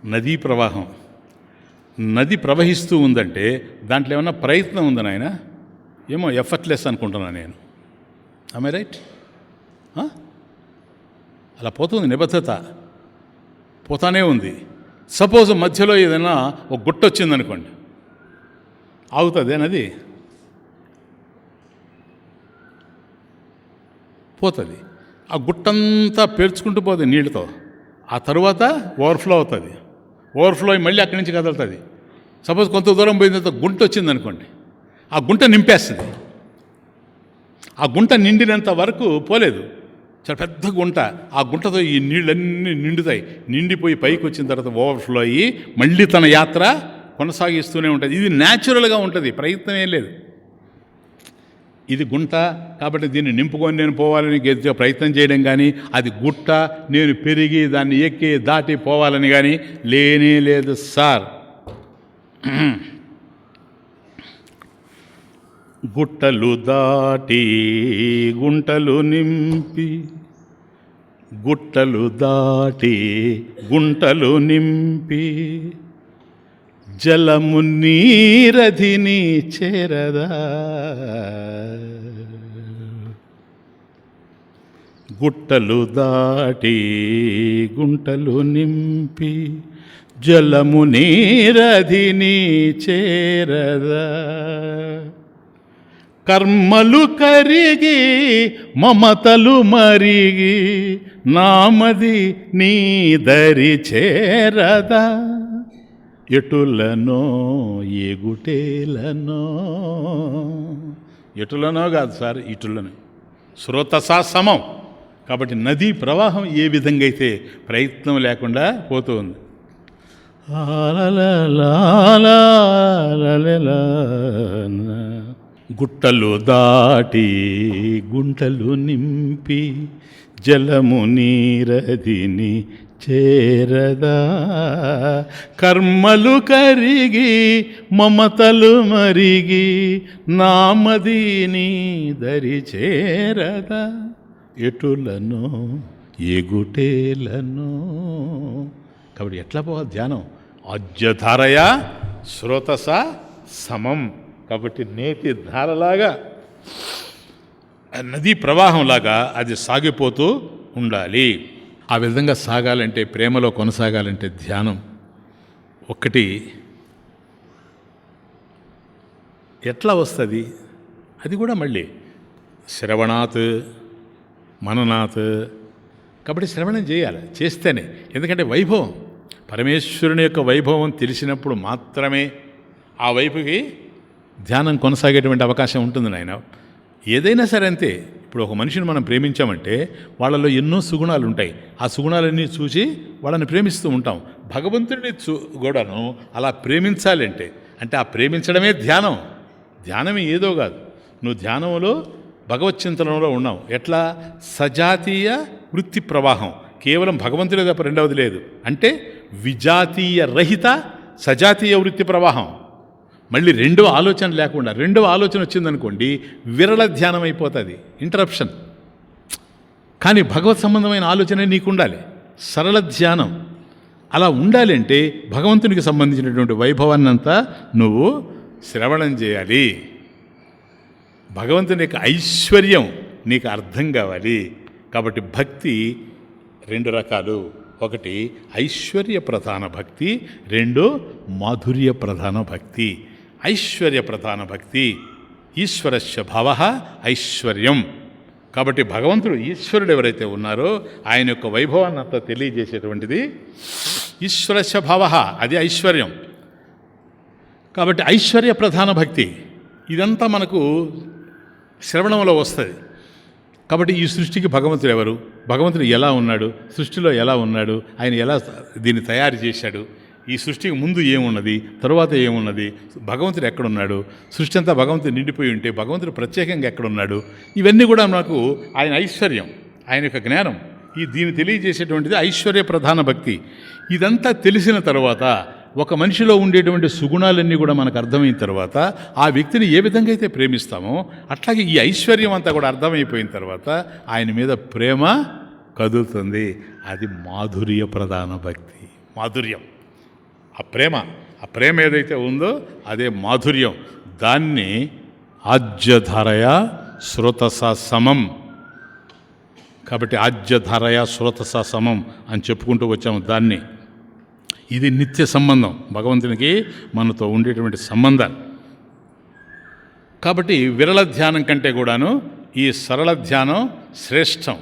Speaker 1: నదీ ప్రవాహం. నది ప్రవహిస్తూ ఉందంటే దాంట్లో ఏమన్నా ప్రయత్నం ఉందని ఆయన ఏమో ఎఫర్ట్లెస్ అనుకుంటున్నాను నేను. I right? అలా పోతుంది, నిబద్ధత పోతానే ఉంది. సపోజ్ మధ్యలో ఏదైనా ఒక గుట్ట వచ్చిందనుకోండి, ఆగుతుంది నది? పోతుంది. ఆ గుట్టంతా పేర్చుకుంటూ పోతుంది నీళ్ళతో. ఆ తరువాత ఓవర్ఫ్లో అవుతుంది. ఓవర్ఫ్లో మళ్ళీ అక్కడి నుంచి కదులుతుంది. సపోజ్ కొంత దూరం పోయిన తర్వాత గుంట వచ్చిందనుకోండి, ఆ గుంట నింపేస్తుంది. ఆ గుంట నిండినంత వరకు పోలేదు, చాలా పెద్ద గుంట. ఆ గుంటతో ఈ నీళ్ళన్నీ నిండుతాయి. నిండిపోయి పైకి వచ్చిన తర్వాత ఓవర్ఫ్లో అయ్యి మళ్ళీ తన యాత్ర కొనసాగిస్తూనే ఉంటుంది. ఇది న్యాచురల్గా ఉంటుంది, ప్రయత్నం ఏం లేదు. ఇది గుంట కాబట్టి దీన్ని నింపుకొని నేను పోవాలని గట్టిగా ప్రయత్నం చేయడం కానీ, అది గుట్ట నేను పెరిగి దాన్ని ఎక్కి దాటి పోవాలని కానీ లేనే లేదు సార్. గుట్టలు దాటి గుంటలు నింపి, గుట్టలు దాటి గుంటలు నింపి, జలము నీరధిని చేరదా. గుట్టలు దాటి గుంటలు నింపి, జలము నీరధిని చేరదా. కర్మలు కరిగి మమతలు మరిగి, నామది నీ దరి చేరదా. ఎటులనో ఎగుటేలనో, ఎటులనో కాదు సార్, ఇటులను. శ్రోతసాసమం. కాబట్టి నదీ ప్రవాహం ఏ విధంగా అయితే ప్రయత్నం లేకుండా పోతూ ఉంది. గుట్టలు దాటి గుంటలు నింపి జలము నీరదిని చేరదా, కర్మలు కరిగి మమతలు మరిగి నామదీని దరి చేరదా, ఎటులను ఎగుటేలను. కాబట్టి ఎట్లా పోవాలి ధ్యానం? అజ్యధారయ శ్రోతస సమం. కాబట్టి నేటి ధారలాగా, నదీ ప్రవాహంలాగా అది సాగిపోతూ ఉండాలి. ఆ విధంగా సాగాలంటే, ప్రేమలో కొనసాగాలంటే ధ్యానం ఒక్కటి ఎట్లా వస్తుంది? అది కూడా మళ్ళీ శ్రవణాత్ మననాత్. కాబట్టి శ్రవణం చేయాలి, చేస్తేనే. ఎందుకంటే వైభవం, పరమేశ్వరుని యొక్క వైభవం తెలిసినప్పుడు మాత్రమే ఆ వైపుకి ధ్యానం కొనసాగేటువంటి అవకాశం ఉంటుంది నాయన. ఏదైనా సరే అంతే. ఇప్పుడు ఒక మనిషిని మనం ప్రేమించామంటే వాళ్ళలో ఎన్నో సుగుణాలు ఉంటాయి. ఆ సుగుణాలన్నీ చూసి వాళ్ళని ప్రేమిస్తూ ఉంటాం. భగవంతుడిని కూడాను అలా ప్రేమించాలంటే, అంటే ఆ ప్రేమించడమే ధ్యానం. ధ్యానం ఏదో కాదు. నువ్వు ధ్యానంలో భగవచ్చింతనంలో ఉన్నావు. ఎట్లా? సజాతీయ వృత్తి ప్రవాహం, కేవలం భగవంతుడే తప్ప రెండవది లేదు. అంటే విజాతీయ రహిత సజాతీయ వృత్తి ప్రవాహం. మళ్ళీ రెండవ ఆలోచన లేకుండా, రెండవ ఆలోచన వచ్చిందనుకోండి విరళ ధ్యానం అయిపోతుంది, ఇంటరప్షన్. కానీ భగవత్ సంబంధమైన ఆలోచనే నీకు ఉండాలి, సరళ ధ్యానం. అలా ఉండాలి అంటే భగవంతునికి సంబంధించినటువంటి వైభవాన్ని అంతా నువ్వు శ్రవణం చేయాలి. భగవంతుని యొక్క ఐశ్వర్యం నీకు అర్థం కావాలి. కాబట్టి భక్తి రెండు రకాలు. ఒకటి ఐశ్వర్య ప్రధాన భక్తి, రెండు మాధుర్య ప్రధాన భక్తి. ఐశ్వర్య ప్రధాన భక్తి ఈశ్వరస్య భావ ఐశ్వర్యం. కాబట్టి భగవంతుడు ఈశ్వరుడు ఎవరైతే ఉన్నారో ఆయన యొక్క వైభవాన్ని అంతా తెలియజేసేటువంటిది ఈశ్వరస్య భావ, అది ఐశ్వర్యం. కాబట్టి ఐశ్వర్య ప్రధాన భక్తి ఇదంతా మనకు శ్రవణంలో వస్తుంది. కాబట్టి ఈ సృష్టికి భగవంతుడు ఎవరు, భగవంతుడు ఎలా ఉన్నాడు, సృష్టిలో ఎలా ఉన్నాడు, ఆయన ఎలా దీన్ని తయారు చేశాడు, ఈ సృష్టికి ముందు ఏమున్నది, తరువాత ఏమున్నది, భగవంతుడు ఎక్కడున్నాడు, సృష్టి అంతా భగవంతుడు నిండిపోయి ఉంటే భగవంతుడు ప్రత్యేకంగా ఎక్కడున్నాడు, ఇవన్నీ కూడా నాకు ఆయన ఐశ్వర్యం, ఆయన యొక్క జ్ఞానం, దీన్ని తెలియజేసేటువంటిది ఐశ్వర్య ప్రధాన భక్తి. ఇదంతా తెలిసిన తర్వాత ఒక మనిషిలో ఉండేటువంటి సుగుణాలన్నీ కూడా మనకు అర్థమైన తర్వాత ఆ వ్యక్తిని ఏ విధంగా అయితే ప్రేమిస్తామో అట్లాగే ఈ ఐశ్వర్యం అంతా కూడా అర్థమైపోయిన తర్వాత ఆయన మీద ప్రేమ కదులుతుంది. అది మాధుర్య ప్రధాన భక్తి. మాధుర్యం, ఆ ప్రేమ ఏదైతే ఉందో అదే మాధుర్యం. దాన్ని ఆజ్యధారయ శ్రోతస సమం. కాబట్టి ఆజ్యధారయ శ్రోతస సమం అని చెప్పుకుంటూ వచ్చాము దాన్ని. ఇది నిత్య సంబంధం, భగవంతునికి మనతో ఉండేటువంటి సంబంధాలు. కాబట్టి విరళ ధ్యానం కంటే కూడాను ఈ సరళ ధ్యానం శ్రేష్టం.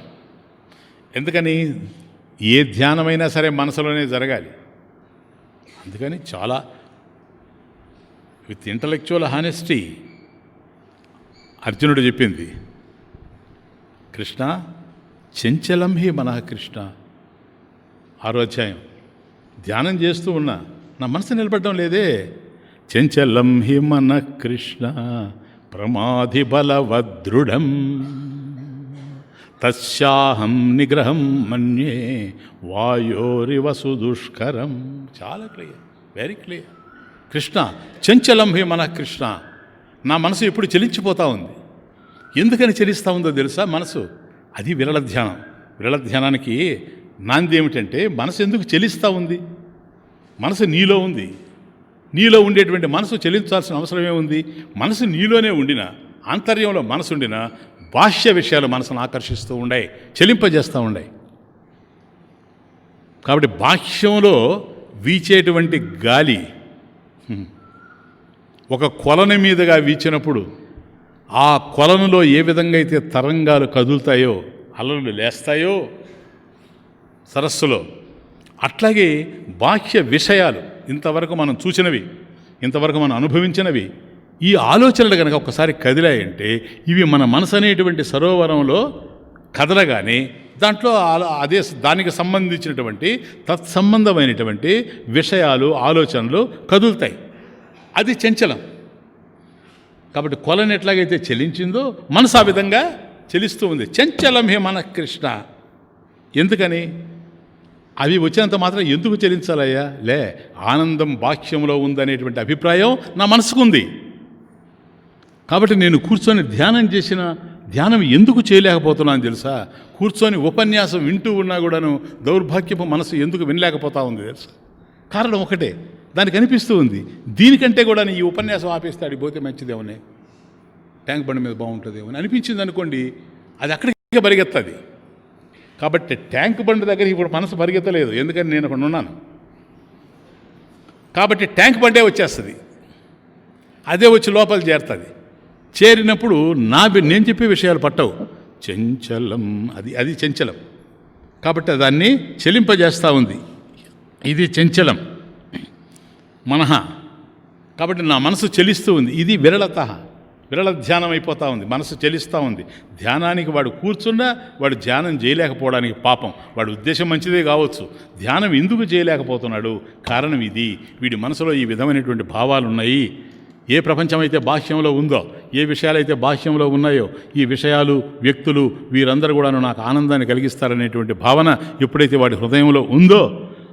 Speaker 1: ఎందుకని? ఏ ధ్యానమైనా సరే మనసులోనే జరగాలి. అందుకని చాలా విత్ ఇంటలెక్చువల్ హానెస్టీ అర్జునుడు చెప్పింది, కృష్ణ చంచలం హి మనః కృష్ణ. 6వ అధ్యాయం. ధ్యానం చేస్తూ ఉన్నా, నా మనసు నిలబడడం లేదే. చంచలం హి మనః కృష్ణ ప్రమాధి బలవదృఢం తస్యాహం నిగ్రహం మన్యే వాయోరివ సుదుష్కరం. చాలా క్లియర్, వెరీ క్లియర్. కృష్ణ చంచలం హి మనః కృష్ణ. నా మనసు ఎప్పుడు చలించిపోతూ ఉంది. ఎందుకని చలిస్తూ ఉందో తెలుసా? మనసు. అది విరళ ధ్యానం. విరళ ధ్యానానికి నాంది ఏమిటంటే, మనసు ఎందుకు చలిస్తూ ఉంది? మనసు నీలో ఉంది. నీలో ఉండేటువంటి మనసు చలించాల్సిన అవసరం ఏముంది? మనసు నీలోనే ఉండిన, ఆంతర్యంలో మనసు ఉండిన బాహ్య విషయాలు మనసును ఆకర్షిస్తూ ఉన్నాయి, చలింపజేస్తూ ఉన్నాయి. కాబట్టి బాహ్యంలో వీచేటువంటి గాలి ఒక కొలను మీదుగా వీచినప్పుడు ఆ కొలనులో ఏ విధంగా అయితే తరంగాలు కదులుతాయో, అలలు లేస్తాయో సరస్సులో, అట్లాగే బాహ్య విషయాలు ఇంతవరకు మనం చూసినవి, ఇంతవరకు మనం అనుభవించినవి, ఈ ఆలోచనలు కనుక ఒకసారి కదిలాయంటే ఇవి మన మనసు అనేటువంటి సరోవరంలో కదలగానే దాంట్లో అదే దానికి సంబంధించినటువంటి తత్సంబంధమైనటువంటి విషయాలు ఆలోచనలు కదులుతాయి. అది చంచలం. కాబట్టి కొలను ఎట్లాగైతే చెలించిందో మనసు ఆ విధంగా చెలిస్తూ ఉంది. చంచలం హే మన కృష్ణ. ఎందుకని? అవి వచ్చినంత మాత్రం ఎందుకు చెలించాలయ్యా? ఆనందం బాహ్యంలో ఉందనేటువంటి అభిప్రాయం నా మనసుకుంది. కాబట్టి నేను కూర్చొని ధ్యానం ఎందుకు చేయలేకపోతున్నాను తెలుసా? కూర్చొని ఉపన్యాసం వింటూ ఉన్నా కూడాను దౌర్భాగ్యపు మనసు ఎందుకు వినలేకపోతా ఉంది తెలుసా? కారణం ఒకటే, దానికి అనిపిస్తూ ఉంది దీనికంటే కూడా ఈ ఉపన్యాసం ఆపేస్తాడు పోతే మంచిదేమని, ట్యాంక్ బండి మీద బాగుంటుందేమో అని అనిపించింది అనుకోండి, అది అక్కడికి పరిగెత్తది. కాబట్టి ట్యాంక్ బండి దగ్గర ఇప్పుడు మనసు పరిగెత్తలేదు, ఎందుకని నేను అక్కడ ఉన్నాను. కాబట్టి ట్యాంక్ బండే వచ్చేస్తుంది, అదే వచ్చి లోపల చేరుతుంది. చేరినప్పుడు నేను చెప్పే విషయాలు పట్టవు. చంచలం, అది చంచలం. కాబట్టి దాన్ని చెలింపజేస్తూ ఉంది. ఇది చంచలం మనహ. కాబట్టి నా మనసు చెలిస్తూ ఉంది. ఇది విరళ ధ్యానం అయిపోతూ ఉంది. మనసు చెలిస్తూ ఉంది. ధ్యానానికి వాడు కూర్చున్నా వాడు ధ్యానం చేయలేకపోవడానికి పాపం, వాడి ఉద్దేశం మంచిదే కావచ్చు, ధ్యానం ఎందుకు చేయలేకపోతున్నాడు? కారణం ఇది. వీడి మనసులో ఈ విధమైనటువంటి భావాలు ఉన్నాయి. ఏ ప్రపంచం అయితే బాహ్యంలో ఉందో, ఏ విషయాలైతే బాహ్యంలో ఉన్నాయో, ఈ విషయాలు, వ్యక్తులు, వీరందరూ కూడాను నాకు ఆనందాన్ని కలిగిస్తారనేటువంటి భావన ఎప్పుడైతే వాడి హృదయంలో ఉందో,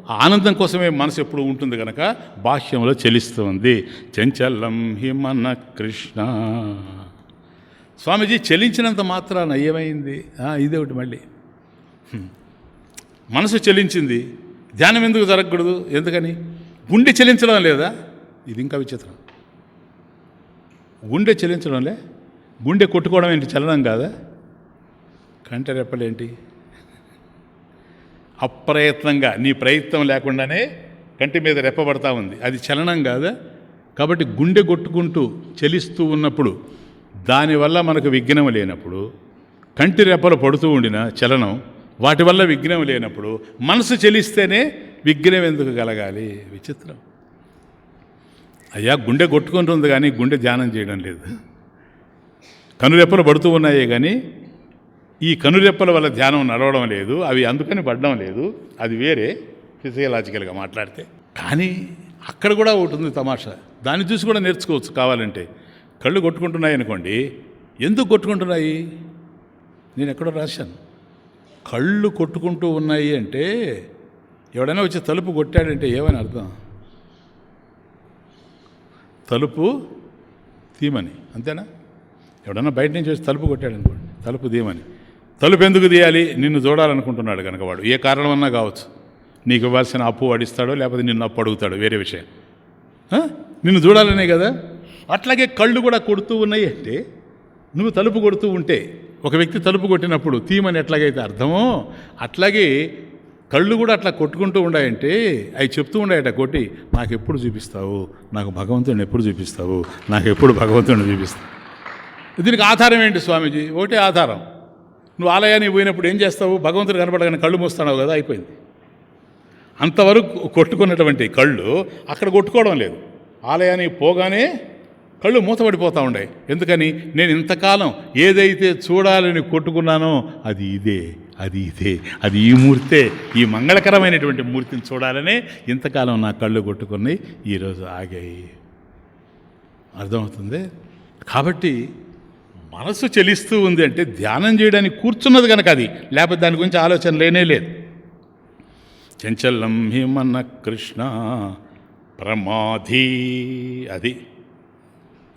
Speaker 1: ఆ ఆనందం కోసమే మనసు ఎప్పుడు ఉంటుంది కనుక బాహ్యంలో చెలిస్తుంది. చంచలం హి మన కృష్ణ. స్వామీజీ చెలించినంత మాత్రాన ఏమైంది? ఇదే ఒకటి మళ్ళీ మనసు చెలించింది, ధ్యానం ఎందుకు జరగకూడదు? ఎందుకని? గుండె చెలించడం లేదా? ఇది ఇంకా విచిత్రం. గుండె చెలించడంలే, గుండె కొట్టుకోవడం ఏంటి? చలనం కాదా? కంటి రెప్పలేంటి? అప్రయత్నంగా, నీ ప్రయత్నం లేకుండానే కంటి మీద రెప్పబడతా ఉంది, అది చలనం కాదా? కాబట్టి గుండె కొట్టుకుంటూ చెలిస్తూ ఉన్నప్పుడు, దానివల్ల మనకు విఘ్నం లేనప్పుడు, కంటి రెప్పలు పడుతూ ఉండిన చలనం, వాటి వల్ల విఘ్నం లేనప్పుడు మనసు చెలిస్తేనే విఘ్నం ఎందుకు కలగాలి? విచిత్రం. అయ్యా, గుండె కొట్టుకుంటుంది కానీ గుండె ధ్యానం చేయడం లేదు. కనురెప్పలు పడుతూ ఉన్నాయే కానీ ఈ కనురెప్పల వల్ల ధ్యానం నడవడం లేదు, అవి అందుకని పడడం లేదు. అది వేరే ఫిజియలాజికల్గా మాట్లాడితే. కానీ అక్కడ కూడా ఒకటి ఉంది తమాషా, దాన్ని చూసి కూడా నేర్చుకోవచ్చు కావాలంటే. కళ్ళు కొట్టుకుంటున్నాయి అనుకోండి, ఎందుకు కొట్టుకుంటున్నాయి? నేను ఎక్కడో రాశాను. కళ్ళు కొట్టుకుంటూ ఉన్నాయి అంటే ఎవడైనా వచ్చి తలుపు కొట్టాడంటే ఏమని అర్థం? తలుపు తీయమని, అంతేనా? ఎవడన్నా బయట నుంచి వచ్చి తలుపు కొట్టాడు అనుకోండి, తలుపు తీయమని. తలుపు ఎందుకు తీయాలి? నిన్ను చూడాలనుకుంటున్నాడు కనుక వాడు, ఏ కారణమన్నా కావచ్చు. నీకు ఇవ్వాల్సిన అప్పు వాడిస్తాడో, లేకపోతే నిన్ను అప్పు అడుగుతాడు, వేరే విషయం. నిన్ను చూడాలనే కదా. అట్లాగే కళ్ళు కూడా కొడుతూ ఉన్నాయి అంటే, నువ్వు తలుపు కొడుతూ ఉంటే, ఒక వ్యక్తి తలుపు కొట్టినప్పుడు తీయమని ఎట్లాగైతే అర్థమో, అట్లాగే కళ్ళు కూడా అట్లా కొట్టుకుంటూ ఉన్నాయంటే అవి చెప్తూ ఉన్నాయట కొట్టి, నాకు ఎప్పుడు చూపిస్తావు, నాకు భగవంతుడిని ఎప్పుడు చూపిస్తావు, నాకు ఎప్పుడు భగవంతుడిని చూపిస్తావు. దీనికి ఆధారం ఏంటి స్వామీజీ? ఒకటే ఆధారం. నువ్వు ఆలయానికి పోయినప్పుడు ఏం చేస్తావు? భగవంతుడు కనపడగానే కళ్ళు మూస్తున్నావు కదా, అయిపోయింది. అంతవరకు కొట్టుకున్నటువంటి కళ్ళు అక్కడ కొట్టుకోవడం లేదు. ఆలయానికి పోగానే కళ్ళు మూతపడిపోతూ ఉన్నాయి. ఎందుకని? నేను ఇంతకాలం ఏదైతే చూడాలని కొట్టుకున్నానో అది ఇదే, అది ఇదే, అది ఈ మూర్తే, ఈ మంగళకరమైనటువంటి మూర్తిని చూడాలనే ఇంతకాలం నా కళ్ళు కొట్టుకున్నాయి, ఈరోజు ఆగాయి. అర్థమవుతుంది? కాబట్టి మనసు చెలిస్తూ ఉంది అంటే ధ్యానం చేయడానికి కూర్చున్నది కనుక అది, లేకపోతే దాని గురించి ఆలోచన లేనే లేదు. చంచలం హి మన కృష్ణ ప్రమాధి. అది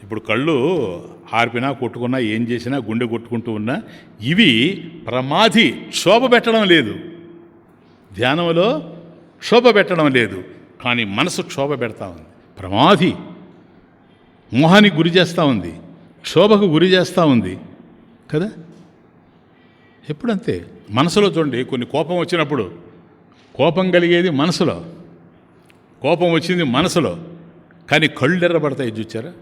Speaker 1: ఇప్పుడు కళ్ళు ఆర్పినా కొట్టుకున్నా ఏం చేసినా గుండె కొట్టుకుంటూ ఉన్నా ఇవి ప్రమాధి, శోభ పెట్టడం లేదు. ధ్యానంలో శోభ పెట్టడం లేదు, కానీ మనసు క్షోభ పెడతా ఉంది. ప్రమాధి మోహానికి గురి చేస్తూ ఉంది, క్షోభకు గురి చేస్తూ ఉంది కదా. ఎప్పుడంతే మనసులో చూడండి, కొన్ని కోపం వచ్చినప్పుడు, కోపం కలిగేది మనసులో, కోపం వచ్చింది మనసులో, కానీ కళ్ళు ఎర్రబడతాయి చూచారా?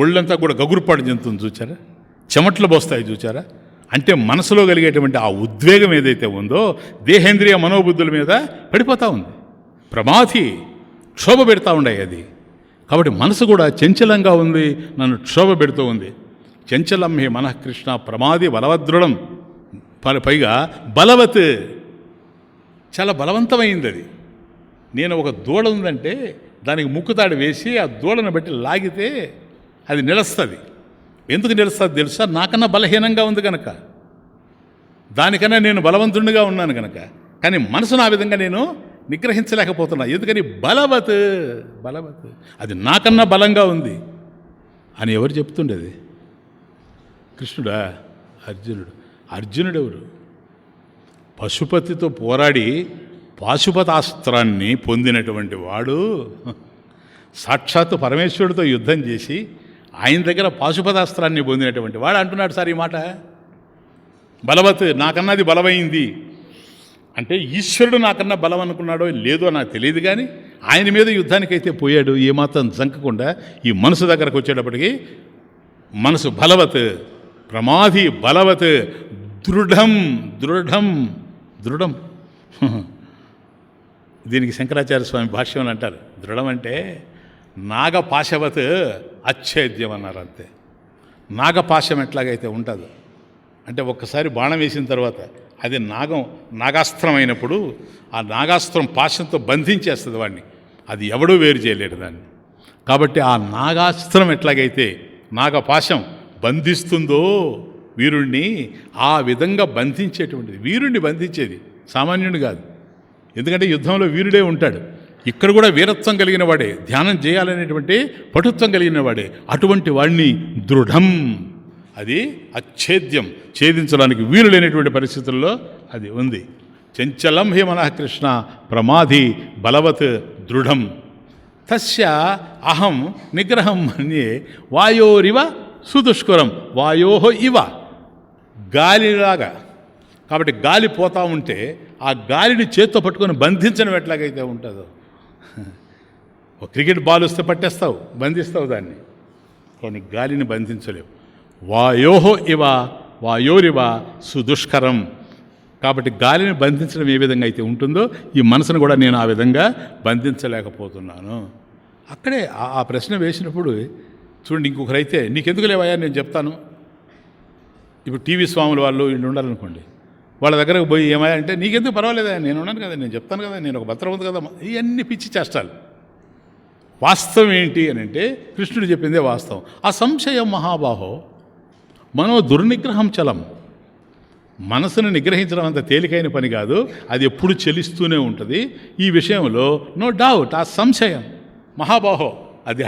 Speaker 1: ఒళ్ళంతా కూడా గగురుపాటు చెందుతుంది చూచారా? చెమట్లు పోస్తాయి చూచారా? అంటే మనసులో కలిగేటువంటి ఆ ఉద్వేగం ఏదైతే ఉందో దేహేంద్రియ మనోబుద్ధుల మీద పడిపోతూ ఉంది. ప్రమాధి, క్షోభ పెడతా ఉన్నాయి అది. కాబట్టి మనసు కూడా చంచలంగా ఉంది, నన్ను క్షోభ పెడుతూ ఉంది. చంచలం హే మనఃకృష్ణ ప్రమాది బలవదృఢం పైగా బలవత్, చాలా బలవంతమైంది అది. నేను ఒక దూడ ఉందంటే దానికి ముక్కుతాడు వేసి ఆ దూడను బట్టి లాగితే అది నిలుస్తుంది. ఎందుకు నిలుస్తుంది తెలుసా? నాకన్నా బలహీనంగా ఉంది కనుక, దానికన్నా నేను బలవంతుడిగా ఉన్నాను కనుక. కానీ మనసును ఆ విధంగా నేను నిగ్రహించలేకపోతున్నా. ఎందుకని? బలవత్, అది నాకన్నా బలంగా ఉంది అని ఎవరు చెప్తుండేది? కృష్ణుడా? అర్జునుడు ఎవరు? పశుపతితో పోరాడి పాశుపతాస్త్రాన్ని పొందినటువంటి వాడు, సాక్షాత్తు పరమేశ్వరుడితో యుద్ధం చేసి ఆయన దగ్గర పాశుపతాస్త్రాన్ని పొందినటువంటి వాడు అంటున్నాడు సార్ ఈ మాట. బలవత్, నాకన్నది బలమైంది అంటే ఈశ్వరుడు నాకన్నా బలం అనుకున్నాడో లేదో నాకు తెలియదు, కానీ ఆయన మీద యుద్ధానికైతే పోయాడు ఏమాత్రం జంకకుండా. ఈ మనసు దగ్గరకు వచ్చేటప్పటికి మనసు బలవత్, ప్రమాధి బలవత్, దృఢం. దీనికి శంకరాచార్య స్వామి భాష్యం అంటారు, దృఢం అంటే నాగపాశవత్ అచ్ఛేద్యం అన్నారు. అంతే. నాగపాశం ఎట్లాగైతే ఉంటుందో అంటే ఒక్కసారి బాణం వేసిన తర్వాత అది నాగాస్త్రం అయినప్పుడు ఆ నాగాస్త్రం పాశంతో బంధించేస్తుంది వాడిని, అది ఎవడూ వేరు చేయలేడు దాన్ని. కాబట్టి ఆ నాగాస్త్రం ఎట్లాగైతే నాగపాశం బంధిస్తుందో వీరుణ్ణి, ఆ విధంగా బంధించేటువంటిది. వీరుణ్ణి బంధించేది సామాన్యుడు కాదు. ఎందుకంటే యుద్ధంలో వీరుడే ఉంటాడు. ఇక్కడ కూడా వీరత్వం కలిగిన వాడే, ధ్యానం చేయాలనేటువంటి పటుత్వం కలిగిన వాడే. అటువంటి వాడిని దృఢం, అది అచ్ఛేద్యం, ఛేదించడానికి వీలు లేనటువంటి పరిస్థితుల్లో అది ఉంది. చంచలం హే మనః కృష్ణ ప్రమాధి బలవత్ దృఢం. తస్య అహం నిగ్రహం మన్యే వాయోరివ సుదుష్కరం. వాయోహో ఇవ, గాలిలాగా. కాబట్టి గాలి పోతూ ఉంటే ఆ గాలిని చేత్తో పట్టుకొని బంధించడం ఎట్లాగైతే ఉంటుందో, ఒక క్రికెట్ బాల్ వస్తే పట్టేస్తావు, బంధిస్తావు దాన్ని, కానీ గాలిని బంధించలేవు. వాయోహో ఇవ వాయోరివ సుదుష్కరం. కాబట్టి గాలిని బంధించడం ఏ విధంగా అయితే ఉంటుందో ఈ మనసును కూడా నేను ఆ విధంగా బంధించలేకపోతున్నాను. అక్కడే ఆ ప్రశ్న వేసినప్పుడు చూడండి, ఇంకొకరైతే నీకెందుకు లేవయ్యా నేను చెప్తాను. ఇప్పుడు టీవీ స్వాములు వాళ్ళు వీళ్ళు ఉండాలనుకోండి, వాళ్ళ దగ్గరకు పోయి ఏమయ్యా అంటే నీకెందుకు పర్వాలేదా, నేను ఉన్నాను కదా, నేను చెప్తాను కదా, నేను ఒక భద్రం ఉంది కదా. ఇవన్నీ పిచ్చి చేష్టాలు. వాస్తవం ఏంటి అని అంటే కృష్ణుడు చెప్పిందే వాస్తవం. ఆ సంశయం మహాబాహో మనో దుర్నిగ్రహం చలం. మనసును నిగ్రహించడం అంత తేలికైన పని కాదు, అది ఎప్పుడు చెలిస్తూనే ఉంటుంది. ఈ విషయంలో నో డౌట్ ఆ సంశయం మహాబాహో, అది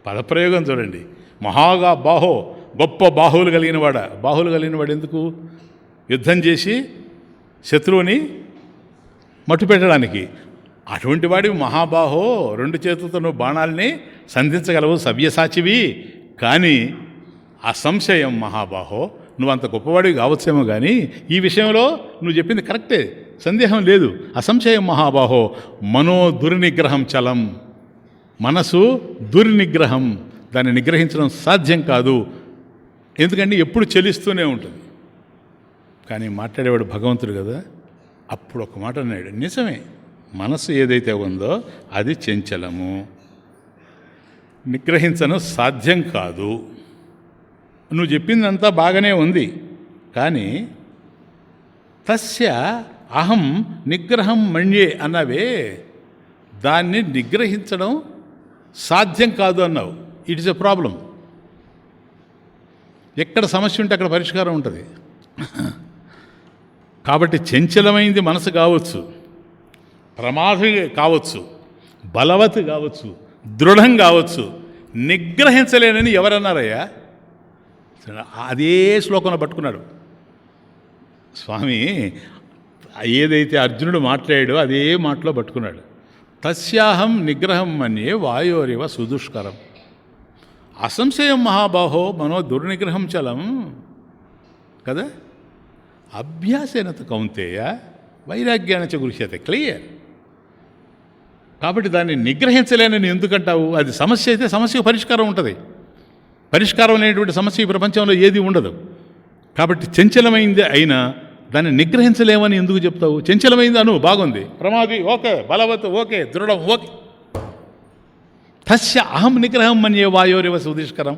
Speaker 1: పదప్రయోగం చూడండి. మహాగా బాహో, గొప్ప బాహువులు కలిగిన వాడు ఎందుకు? యుద్ధం చేసి శత్రువుని మట్టు పెట్టడానికి. అటువంటి వాడివి మహాబాహో, రెండు చేతులతో నువ్వు బాణాలని సంధించగలవు, సవ్యసాచివి. కానీ అసంశయం మహాబాహో, నువ్వు అంత గొప్పవాడివి కావచ్చేమో, కానీ ఈ విషయంలో నువ్వు చెప్పింది కరెక్టే, సందేహం లేదు. అసంశయం మహాబాహో మనో దుర్నిగ్రహం చలం. మనసు దుర్నిగ్రహం, దాన్ని నిగ్రహించడం సాధ్యం కాదు. ఎందుకంటే ఎప్పుడు చెలిస్తూనే ఉంటుంది. కానీ మాట్లాడేవాడు భగవంతుడు కదా. అప్పుడు ఒక మాట అన్నాడు, నిజమే, మనసు ఏదైతే ఉందో అది చంచలము, నిగ్రహించడం సాధ్యం కాదు. నువ్వు చెప్పిందంతా బాగానే ఉంది, కానీ తస్య అహం నిగ్రహం మణ్యే అన్నవే, దాన్ని నిగ్రహించడం సాధ్యం కాదు అన్నావు. It is a problem. ఎక్కడ సమస్య ఉంటే అక్కడ పరిష్కారం ఉంటుంది. కాబట్టి చంచలమైంది మనసు కావచ్చు, ప్రమాది కావచ్చు, బలవత్ కావచ్చు, దృఢం కావచ్చు, నిగ్రహించలేనని ఎవరన్నారయ్యా? అదే శ్లోకంలో పట్టుకున్నాడు స్వామి. ఏదైతే అర్జునుడు మాట్లాడాడో అదే మాటలో పట్టుకున్నాడు. తస్యాహం నిగ్రహం మన్యే వాయోరివ సుదుష్కరం. అసంశయం మహాబాహో మనో దుర్నిగ్రహం చలం కదా. అభ్యాసేనత కౌంతేయ వైరాగ్యానచ గృహ్యతే. క్లియర్. కాబట్టి దాన్ని నిగ్రహించలేనని ఎందుకంటావు? అది సమస్య అయితే సమస్యకు పరిష్కారం ఉంటుంది. పరిష్కారం లేనటువంటి సమస్య ఈ ప్రపంచంలో ఏది ఉండదు. కాబట్టి చంచలమైంది అయినా దాన్ని నిగ్రహించలేమని ఎందుకు చెప్తావు? చంచలమైంది అను, బాగుంది, ప్రమాది ఓకే, బలవత్ ఓకే, దృఢం ఓకే. తస్య అహం నిగ్రహం మన్యే వాయోరివ సుదుష్కరం.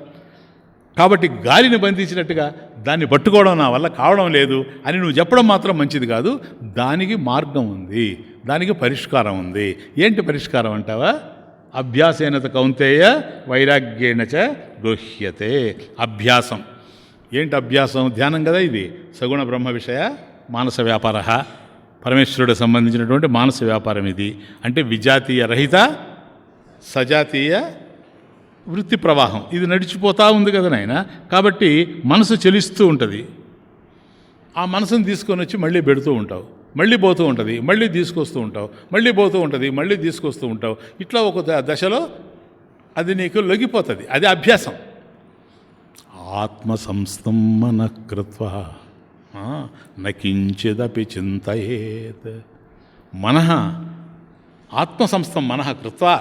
Speaker 1: కాబట్టి గాలిని బంధించినట్టుగా దాన్ని పట్టుకోవడం నా వల్ల కావడం లేదు అని నువ్వు చెప్పడం మాత్రం మంచిది కాదు. దానికి మార్గం ఉంది, దానికి పరిష్కారం ఉంది. ఏంటి పరిష్కారం అంటావా? అభ్యాసేనత కౌంతేయ వైరాగ్యేణ చ గృహ్యతే. అభ్యాసం ఏంటి? అభ్యాసం ధ్యానం కదా. ఇది సగుణ బ్రహ్మ విషయ మానస వ్యాపార, పరమేశ్వరుడికి సంబంధించినటువంటి మానస వ్యాపారం ఇది. అంటే విజాతీయ రహిత సజాతీయ వృత్తి ప్రవాహం ఇది నడిచిపోతూ ఉంది కదా నాయన. కాబట్టి మనసు చెలిస్తూ ఉంటుంది. ఆ మనసును తీసుకొని వచ్చి మళ్ళీ పెడుతూ ఉంటావు, మళ్ళీ పోతూ ఉంటుంది, మళ్ళీ తీసుకొస్తూ ఉంటావు, మళ్ళీ పోతూ ఉంటుంది, మళ్ళీ తీసుకొస్తూ ఉంటావు. ఇట్లా ఒక దశలో అది నీకు లొంగిపోతుంది. అది అభ్యాసం. ఆత్మసంస్థం మనః కృత్వా నకించిదపి చింతయేత్. మనః ఆత్మసంస్థం మనః కృత్వా,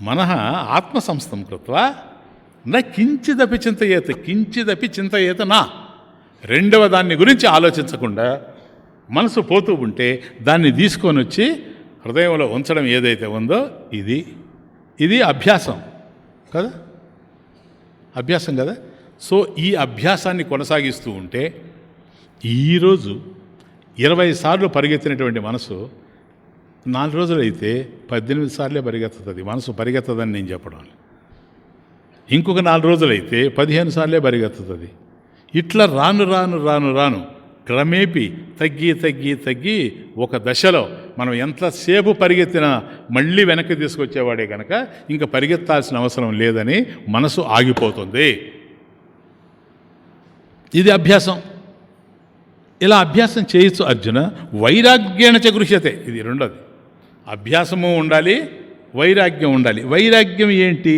Speaker 1: మనః ఆత్మసంస్థం కృత్వా న కించిదపి చింతయేత్. కించిదపి చింతయేత్ నా. రెండవ దాన్ని గురించి ఆలోచించకుండా మనసు పోతూ ఉంటే దాన్ని తీసుకొని వచ్చి హృదయంలో ఉంచడం ఏదైతే ఉందో ఇది అభ్యాసం కదా. అభ్యాసం కదా. సో ఈ అభ్యాసాన్ని కొనసాగిస్తూ ఉంటే ఈరోజు 20 సార్లు పరిగెత్తినటువంటి మనసు 4 రోజులైతే 18 సార్లే పరిగెత్తుతుంది. మనసు పరిగెత్తదని నేను చెప్పడం. ఇంకొక 4 రోజులైతే 15 సార్లే పరిగెత్తుతుంది. ఇట్లా రాను రాను రాను రాను క్రమేపీ తగ్గి తగ్గి తగ్గి ఒక దశలో మనం ఎంతసేపు పరిగెత్తినా మళ్ళీ వెనక్కి తీసుకొచ్చేవాడే కనుక ఇంకా పరిగెత్తాల్సిన అవసరం లేదని మనసు ఆగిపోతుంది. ఇది అభ్యాసం. ఇలా అభ్యాసం చేయొచ్చు అర్జున. వైరాగ్యేణ చ గృహ్యతే. ఇది రెండోది. అభ్యాసము ఉండాలి, వైరాగ్యం ఉండాలి. వైరాగ్యం ఏంటి?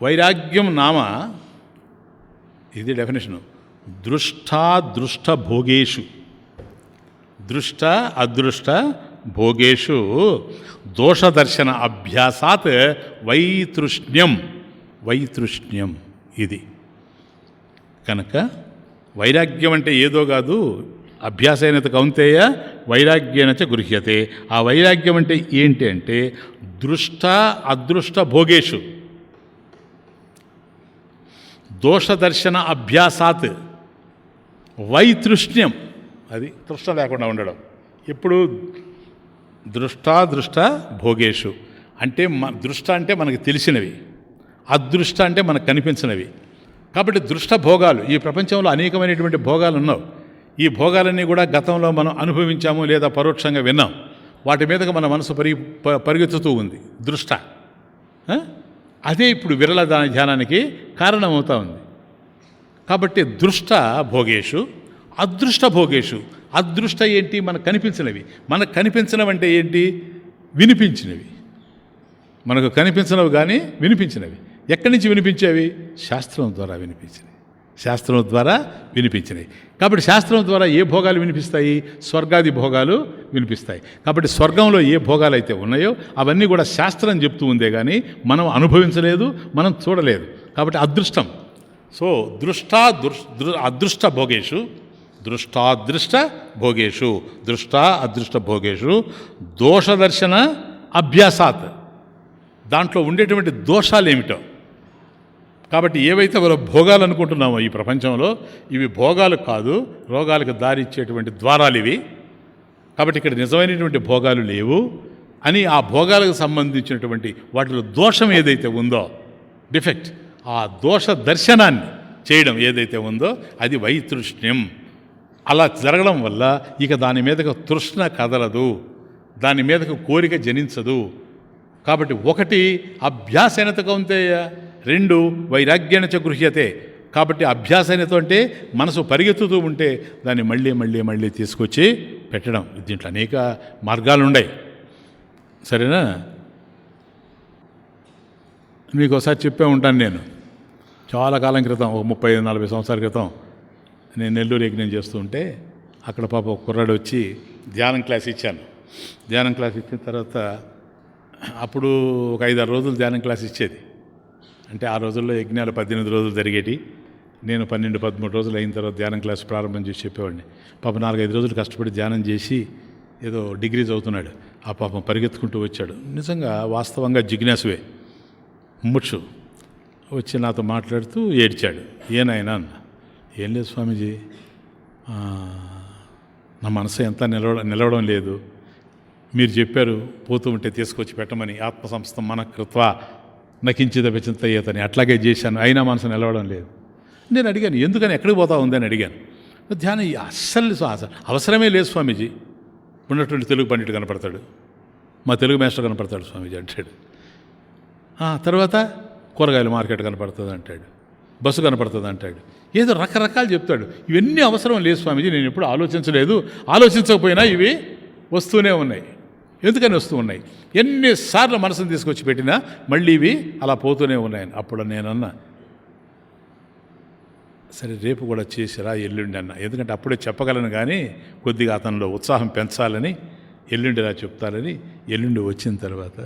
Speaker 1: వైరాగ్యం నామ ఇది డెఫినేషను. దృష్టాదృష్ట భోగేషు, దృష్ట అదృష్ట భోగేషు దోషదర్శన అభ్యాసాత్ వైతృష్ణ్యం. వైతృష్ణ్యం ఇది కనుక వైరాగ్యం అంటే ఏదో కాదు. అభ్యాసైనత కౌంతేయ వైరాగ్యేనచ గృహ్యతే. ఆ వైరాగ్యం అంటే ఏంటి అంటే దృష్ట అదృష్ట భోగేషు దోషదర్శన అభ్యాసాత్ వైతృష్ణ్యం. అది తృష్ణ లేకుండా ఉండడం. ఇప్పుడు దృష్టాదృష్ట భోగేషు అంటే దృష్ట అంటే మనకు తెలిసినవి, అదృష్ట అంటే మనకు కనిపించినవి. కాబట్టి దృష్ట భోగాలు, ఈ ప్రపంచంలో అనేకమైనటువంటి భోగాలు ఉన్నావు. ఈ భోగాలన్నీ కూడా గతంలో మనం అనుభవించాము లేదా పరోక్షంగా విన్నాం. వాటి మీదగా మన మనసు పరిగెత్తుతూ ఉంది దృష్ట. అదే ఇప్పుడు విరళ ధ్యానానికి కారణమవుతా ఉంది. కాబట్టి దృష్ట భోగేషు అదృష్ట భోగేషు. అదృష్ట ఏంటి? మనకు కనిపించినవి. మనకు కనిపించినవి అంటే ఏంటి? వినిపించినవి. మనకు కనిపించినవి కానీ వినిపించినవి. ఎక్కడి నుంచి వినిపించేవి? శాస్త్రం ద్వారా వినిపించినవి. శాస్త్రం ద్వారా వినిపించినవి. కాబట్టి శాస్త్రం ద్వారా ఏ భోగాలు వినిపిస్తాయి? స్వర్గాది భోగాలు వినిపిస్తాయి. కాబట్టి స్వర్గంలో ఏ భోగాలు అయితే ఉన్నాయో అవన్నీ కూడా శాస్త్రం చెప్తూ ఉందే కానీ మనం అనుభవించలేదు, మనం చూడలేదు. కాబట్టి అదృష్టం. సో అదృష్ట భోగేషు దృష్టాదృష్ట భోగేషు దృష్ట అదృష్ట భోగేషు దోషదర్శన అభ్యాసాత్. దాంట్లో ఉండేటువంటి దోషాలు ఏమిటో. కాబట్టి ఏవైతే మనం భోగాలు అనుకుంటున్నామో ఈ ప్రపంచంలో ఇవి భోగాలు కాదు, రోగాలకు దారిచ్చేటువంటి ద్వారాలు ఇవి. కాబట్టి ఇక్కడ నిజమైనటువంటి భోగాలు లేవు అని ఆ భోగాలకు సంబంధించినటువంటి వాటిలో దోషం ఏదైతే ఉందో, డిఫెక్ట్, ఆ దోష దర్శనాన్ని చేయడం ఏదైతే ఉందో అది వైతృష్ణ్యం. అలా జరగడం వల్ల ఇక దాని మీదకు తృష్ణ కదలదు, దాని మీదకు కోరిక జనించదు. కాబట్టి ఒకటి అభ్యాసైనత కౌంతేయ, 2 వైరాగ్యేణచ గృహ్యతే. కాబట్టి అభ్యాసైనతో అంటే మనసు పరిగెత్తుతూ ఉంటే దాన్ని మళ్ళీ మళ్ళీ మళ్ళీ తీసుకొచ్చి పెట్టడం. దీంట్లో అనేక మార్గాలు ఉన్నాయి. సరేనా? మీకు ఒకసారి చెప్పే ఉంటాను. నేను చాలా కాలం క్రితం, ఒక 30-40 సంవత్సరాల క్రితం నేను నెల్లూరు యజ్ఞం చేస్తూ ఉంటే అక్కడ పాప ఒక కుర్రాడు వచ్చి ధ్యానం క్లాస్ ఇచ్చాను. ధ్యానం క్లాస్ ఇచ్చిన తర్వాత అప్పుడు ఒక 5-6 రోజులు ధ్యానం క్లాస్ ఇచ్చేది. అంటే ఆ రోజుల్లో యజ్ఞాలు 18 రోజులు జరిగేటి. నేను 12-13 రోజులు అయిన తర్వాత ధ్యానం క్లాస్ ప్రారంభం చేసి చెప్పేవాడిని. పాపం 4-5 రోజులు కష్టపడి ధ్యానం చేసి ఏదో డిగ్రీ చదువుతున్నాడు. ఆ పాపం పరిగెత్తుకుంటూ వచ్చాడు. నిజంగా వాస్తవంగా జిజ్ఞాసువే, ముముక్షు, వచ్చి నాతో మాట్లాడుతూ ఏడ్చాడు. ఏనాయనా అన్న. ఏం లేదు స్వామీజీ, నా మనసు ఎంత నిలవడం లేదు. మీరు చెప్పారు పోతూ ఉంటే తీసుకొచ్చి పెట్టమని, ఆత్మసంస్థ మన కృత్వ నకించిద విచింతయ్యేతని, అట్లాగే చేశాను, అయినా మనసు నిలవడం లేదు. నేను అడిగాను, ఎందుకని ఎక్కడికి పోతా ఉందని అడిగాను. ధ్యానం అస్సలు అవసరమే లేదు స్వామీజీ. ఉన్నటువంటి తెలుగు పండితుడు కనపడతాడు, మా తెలుగు మాస్టర్ కనపడతాడు స్వామీజీ అంటాడు. తర్వాత కూరగాయల మార్కెట్ కనపడుతుంది అంటాడు, బస్సు కనపడుతుంది అంటాడు, ఏదో రకరకాలు చెప్తాడు. ఇవన్నీ అవసరం లేదు స్వామీజీ, నేను ఎప్పుడు ఆలోచించలేదు, ఆలోచించకపోయినా ఇవి వస్తూనే ఉన్నాయి. ఎందుకని వస్తూ ఉన్నాయి? ఎన్నిసార్లు మనసును తీసుకొచ్చి పెట్టినా మళ్ళీ ఇవి అలా పోతూనే ఉన్నాయని. అప్పుడు నేనన్నా, సరే రేపు కూడా చేసిరా, ఎల్లుండి అన్న. ఎందుకంటే అప్పుడే చెప్పగలను, కానీ కొద్దిగా అతనిలో ఉత్సాహం పెంచాలని, ఎల్లుండిలా చెప్తారని. ఎల్లుండి వచ్చిన తర్వాత,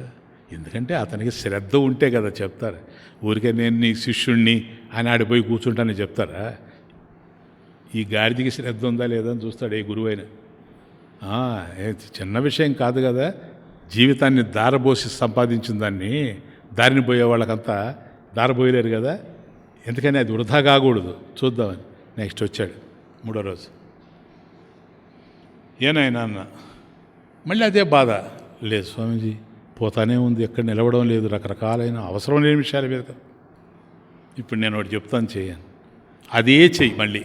Speaker 1: ఎందుకంటే అతనికి శ్రద్ధ ఉంటే కదా చెప్తారు. ఊరికే నేను నీ శిష్యుణ్ణి అని ఆడిపోయి కూర్చుంటానని చెప్తారా? ఈ గాడిదికి శ్రద్ధ ఉందా లేదా అని చూస్తాడు ఏ గురువైనా. చిన్న విషయం కాదు కదా, జీవితాన్ని దారబోసి సంపాదించిన దాన్ని దారిని పోయే వాళ్ళకంతా దారబోయలేరు కదా. ఎందుకని అది వృధా కాకూడదు, చూద్దామని. నెక్స్ట్ వచ్చాడు 3వ రోజు. ఏనాయనా అన్న. మళ్ళీ అదే బాధ. లేదు స్వామీజీ, పోతానే ఉంది, ఎక్కడ నిలవడం లేదు, రకరకాలైన అవసరం లేని విషయాల మీద. ఇప్పుడు నేను ఒకటి చెప్తాను, చేయను, అదే చెయ్యి. మళ్ళీ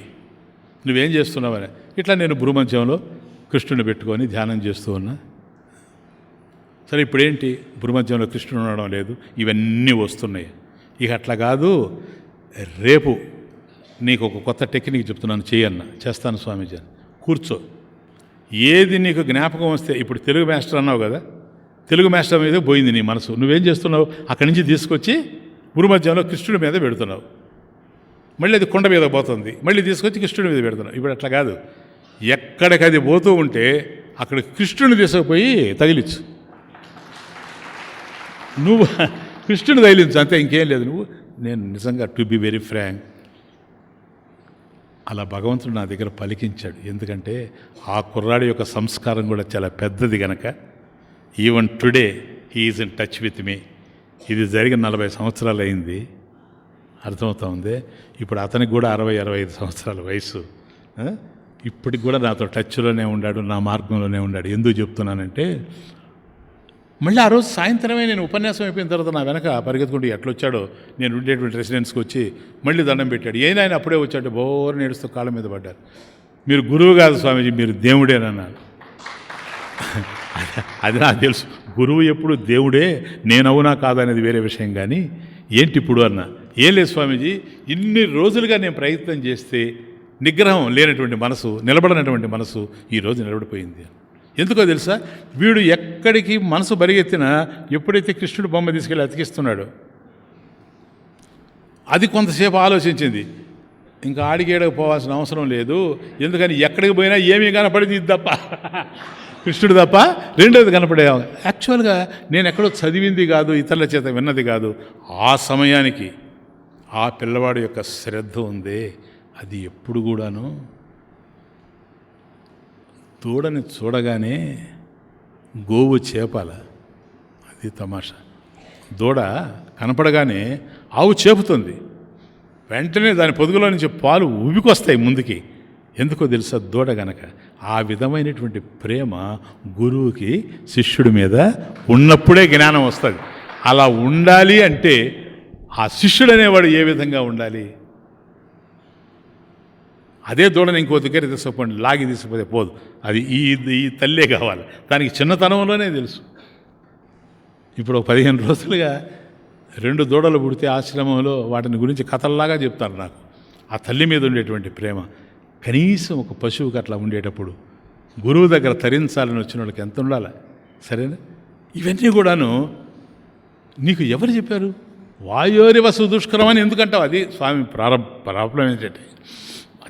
Speaker 1: నువ్వేం చేస్తున్నావని. ఇట్లా నేను భూమధ్యంలో కృష్ణుని పెట్టుకొని ధ్యానం చేస్తూ ఉన్నా. సరే ఇప్పుడేంటి, భూమధ్యంలో కృష్ణుడు ఉండడం లేదు, ఇవన్నీ వస్తున్నాయి. ఇక అట్లా కాదు, రేపు నీకు ఒక కొత్త టెక్నిక్ చెప్తున్నాను, చేయన్న. చేస్తాను స్వామీజీ అని. కూర్చో, ఏది నీకు జ్ఞాపకం వస్తే. ఇప్పుడు తెలుగు మాస్టర్ అన్నావు కదా, తెలుగు మాస్టర్ మీద పోయింది నీ మనసు. నువ్వేం చేస్తున్నావు, అక్కడి నుంచి తీసుకొచ్చి భూమధ్యంలో కృష్ణుడి మీద పెడుతున్నావు. మళ్ళీ అది కొండ మీద పోతుంది, మళ్ళీ తీసుకొచ్చి కృష్ణుడి మీద పెడుతున్నావు. ఇప్పుడు అట్లా కాదు, ఎక్కడికి అది పోతూ ఉంటే అక్కడ కృష్ణుని తీసుకుపోయి తగిలించు. నువ్వు కృష్ణుని తగిలించు, అంతే, ఇంకేం లేదు. నువ్వు, నేను నిజంగా టు బి వెరీ ఫ్రాంక్, అలా భగవంతుడు నా దగ్గర పలికించాడు. ఎందుకంటే ఆ కుర్రాడి యొక్క సంస్కారం కూడా చాలా పెద్దది గనక. Even today he is in touch with me. ఇది జరిగిన 40 సంవత్సరాలు అయింది, అర్థమవుతా ఉంది. ఇప్పుడు అతనికి కూడా 60-65 సంవత్సరాల వయసు. ఇప్పటికి కూడా నాతో టచ్లోనే ఉన్నాడు, నా మార్గంలోనే ఉన్నాడు. ఎందుకు చెప్తున్నానంటే, మళ్ళీ ఆ రోజు సాయంత్రమే నేను ఉపన్యాసం అయిపోయిన తర్వాత నా వెనక పరిగెత్తుకుంటూ ఎట్లొచ్చాడో, నేను ఉండేటువంటి రెసిడెన్స్కి వచ్చి మళ్ళీ దండం పెట్టాడు. ఆయన అప్పుడే వచ్చాడు, బోర్ నేడుస్తూ కాళ్ళ మీద పడ్డారు. మీరు గురువు కాదు స్వామీజీ, మీరు దేవుడేనన్నాను. అది నాకు తెలుసు, గురువు ఎప్పుడు దేవుడే, నేనవునా కాదనేది వేరే విషయం. కానీ ఏంటి ఇప్పుడు అన్నా, ఏం లేదు స్వామీజీ, ఇన్ని రోజులుగా నేను ప్రయత్నం చేస్తే నిగ్రహం లేనటువంటి మనసు, నిలబడినటువంటి మనసు ఈరోజు నిలబడిపోయింది. ఎందుకో తెలుసా, వీడు ఎక్కడికి మనసు పరిగెత్తినా ఎప్పుడైతే కృష్ణుడు బొమ్మ తీసుకెళ్ళి అతికిస్తున్నాడో, అది కొంతసేపు ఆలోచించింది. ఇంకా ఆడికేడకు పోవాల్సిన అవసరం లేదు. ఎందుకని ఎక్కడికి పోయినా ఏమీ కనపడింది ఇది తప్ప, కృష్ణుడు తప్ప రెండోది కనపడే. యాక్చువల్గా నేను ఎక్కడో చదివింది కాదు, ఇతరుల చేత విన్నది కాదు. ఆ సమయానికి ఆ పిల్లవాడు యొక్క శ్రద్ధ ఉంది. అది ఎప్పుడు కూడాను దూడని చూడగానే గోవు చేపాల, అది తమాషా. దూడ కనపడగానే ఆవు చేపుతుంది, వెంటనే దాని పొదుగులో నుంచి పాలు ఉబికొస్తాయి ముందుకి. ఎందుకో తెలుసా, దూడ గనక. ఆ విధమైనటువంటి ప్రేమ గురువుకి శిష్యుడి మీద ఉన్నప్పుడే జ్ఞానం వస్తుంది. అలా ఉండాలి అంటే ఆ శిష్యుడు అనేవాడు ఏ విధంగా ఉండాలి? అదే దూడని ఇంకో దగ్గర తీసుకుపోండి, లాగి తీసుకుపోతే పోదు. అది ఈ తల్లే కావాలి. దానికి చిన్నతనంలోనే తెలుసు. ఇప్పుడు 15 రోజులుగా 2 దూడలు పుడితే ఆశ్రమంలో వాటిని గురించి కథల్లాగా చెప్తారు నాకు. ఆ తల్లి మీద ఉండేటువంటి ప్రేమ కనీసం ఒక పశువుకి అట్లా ఉండేటప్పుడు గురువు దగ్గర తరించాలని వచ్చిన వాళ్ళకి ఎంత ఉండాలి? సరేనా? ఇవన్నీ కూడాను నీకు ఎవరు చెప్పారు? వాయోరివ సుదుష్కరం అని ఎందుకంటావు? అది స్వామి ప్రాబ్లం ఏంటంటే,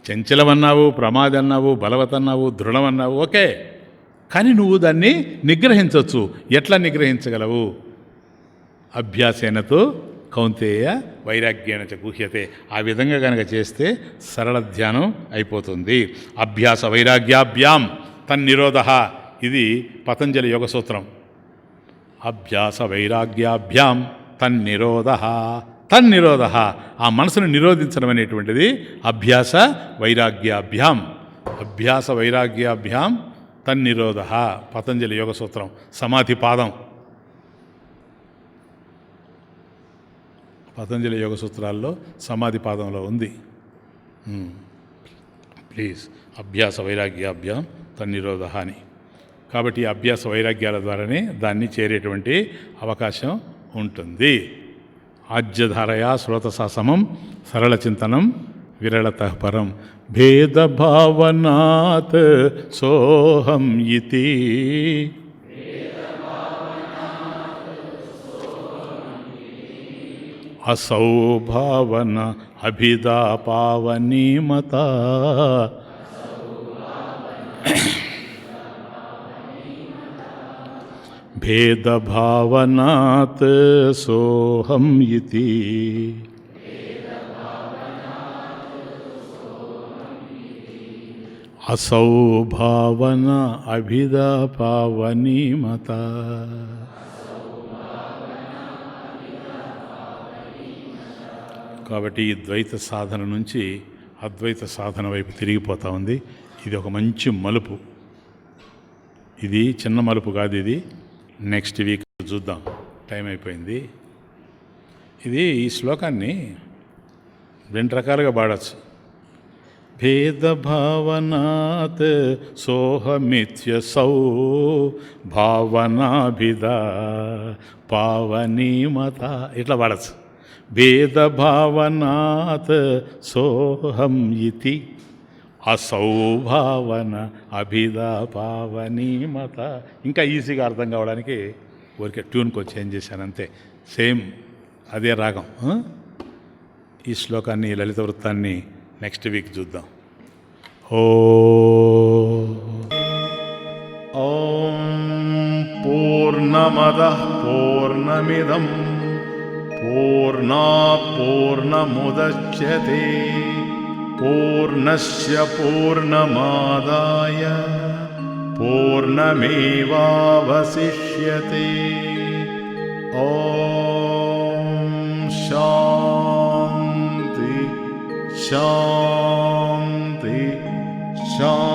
Speaker 1: చంచలమన్నావు, ప్రమాదం అన్నావు, బలవతన్నావు, దృఢమన్నావు, ఓకే. కానీ నువ్వు దాన్ని నిగ్రహించవచ్చు. ఎట్లా నిగ్రహించగలవు? అభ్యాసేనతో కౌంతేయ వైరాగ్యేన చ గుహ్యతే. ఆ విధంగా కనుక చేస్తే సరళ ధ్యానం అయిపోతుంది. అభ్యాస వైరాగ్యాభ్యాం తన్నిరోధ. ఇది పతంజలి యోగ సూత్రం. అభ్యాస వైరాగ్యాభ్యాం తన్నిరోధ తన్నిరోధ, ఆ మనసును నిరోధించడం అనేటువంటిది అభ్యాస వైరాగ్యాభ్యాం. అభ్యాస వైరాగ్యాభ్యాం తన్నిరోధ. పతంజలి యోగ సూత్రం సమాధి పాదం. పతంజలి యోగ సూత్రాల్లో సమాధి పాదంలో ఉంది. ప్లీజ్, అభ్యాస వైరాగ్యాభ్యాం తన్నిరోధ అని. కాబట్టి ఈ అభ్యాస వైరాగ్యాల ద్వారానే దాన్ని చేరేటువంటి అవకాశం ఉంటుంది. ఆజ్యధారయా శ్రోతసా సమం సరళ చింతనం విరళత పరం భేదభావనాత్ సోహం ఇతి. అసౌ భావన అభిదా పావనీమత. భేదభావనాత్ సోహం ఇతి. అసౌ భావన అభిదా పావనీమత. కాబట్టి ఈ ద్వైత సాధన నుంచి అద్వైత సాధన వైపు తిరిగిపోతూ ఉంది. ఇది ఒక మంచి మలుపు. ఇది చిన్న మలుపు కాదు, ఇది నెక్స్ట్ వీక్ చూద్దాం. టైం అయిపోయింది. ఇది ఈ శ్లోకాన్ని రెండు రకాలుగా పాడచ్చు. భేదభావనాత్ సోహమిత్యసౌ భావనాభిదా పావనీమత, ఇట్లా పాడచ్చు. భేదభావనాత్ సోహం ఇతి అసౌ భావన అభిదా పావనీమత. ఇంకా ఈజీగా అర్థం కావడానికి ఊరికే ట్యూన్ కొంచెం చేంజ్ చేశాను అంతే. సేమ్ అదే రాగం. ఈ శ్లోకాన్ని, లలిత వృత్తాన్ని నెక్స్ట్ వీక్ చూద్దాం. ఓం పూర్ణమదః పూర్ణమిదం పూర్ణాత్ పూర్ణముదచ్యతే పూర్ణస్య పూర్ణమాదాయ పూర్ణమేవావశిష్యతే. ఓం శాంతి శాంతి శాంతి.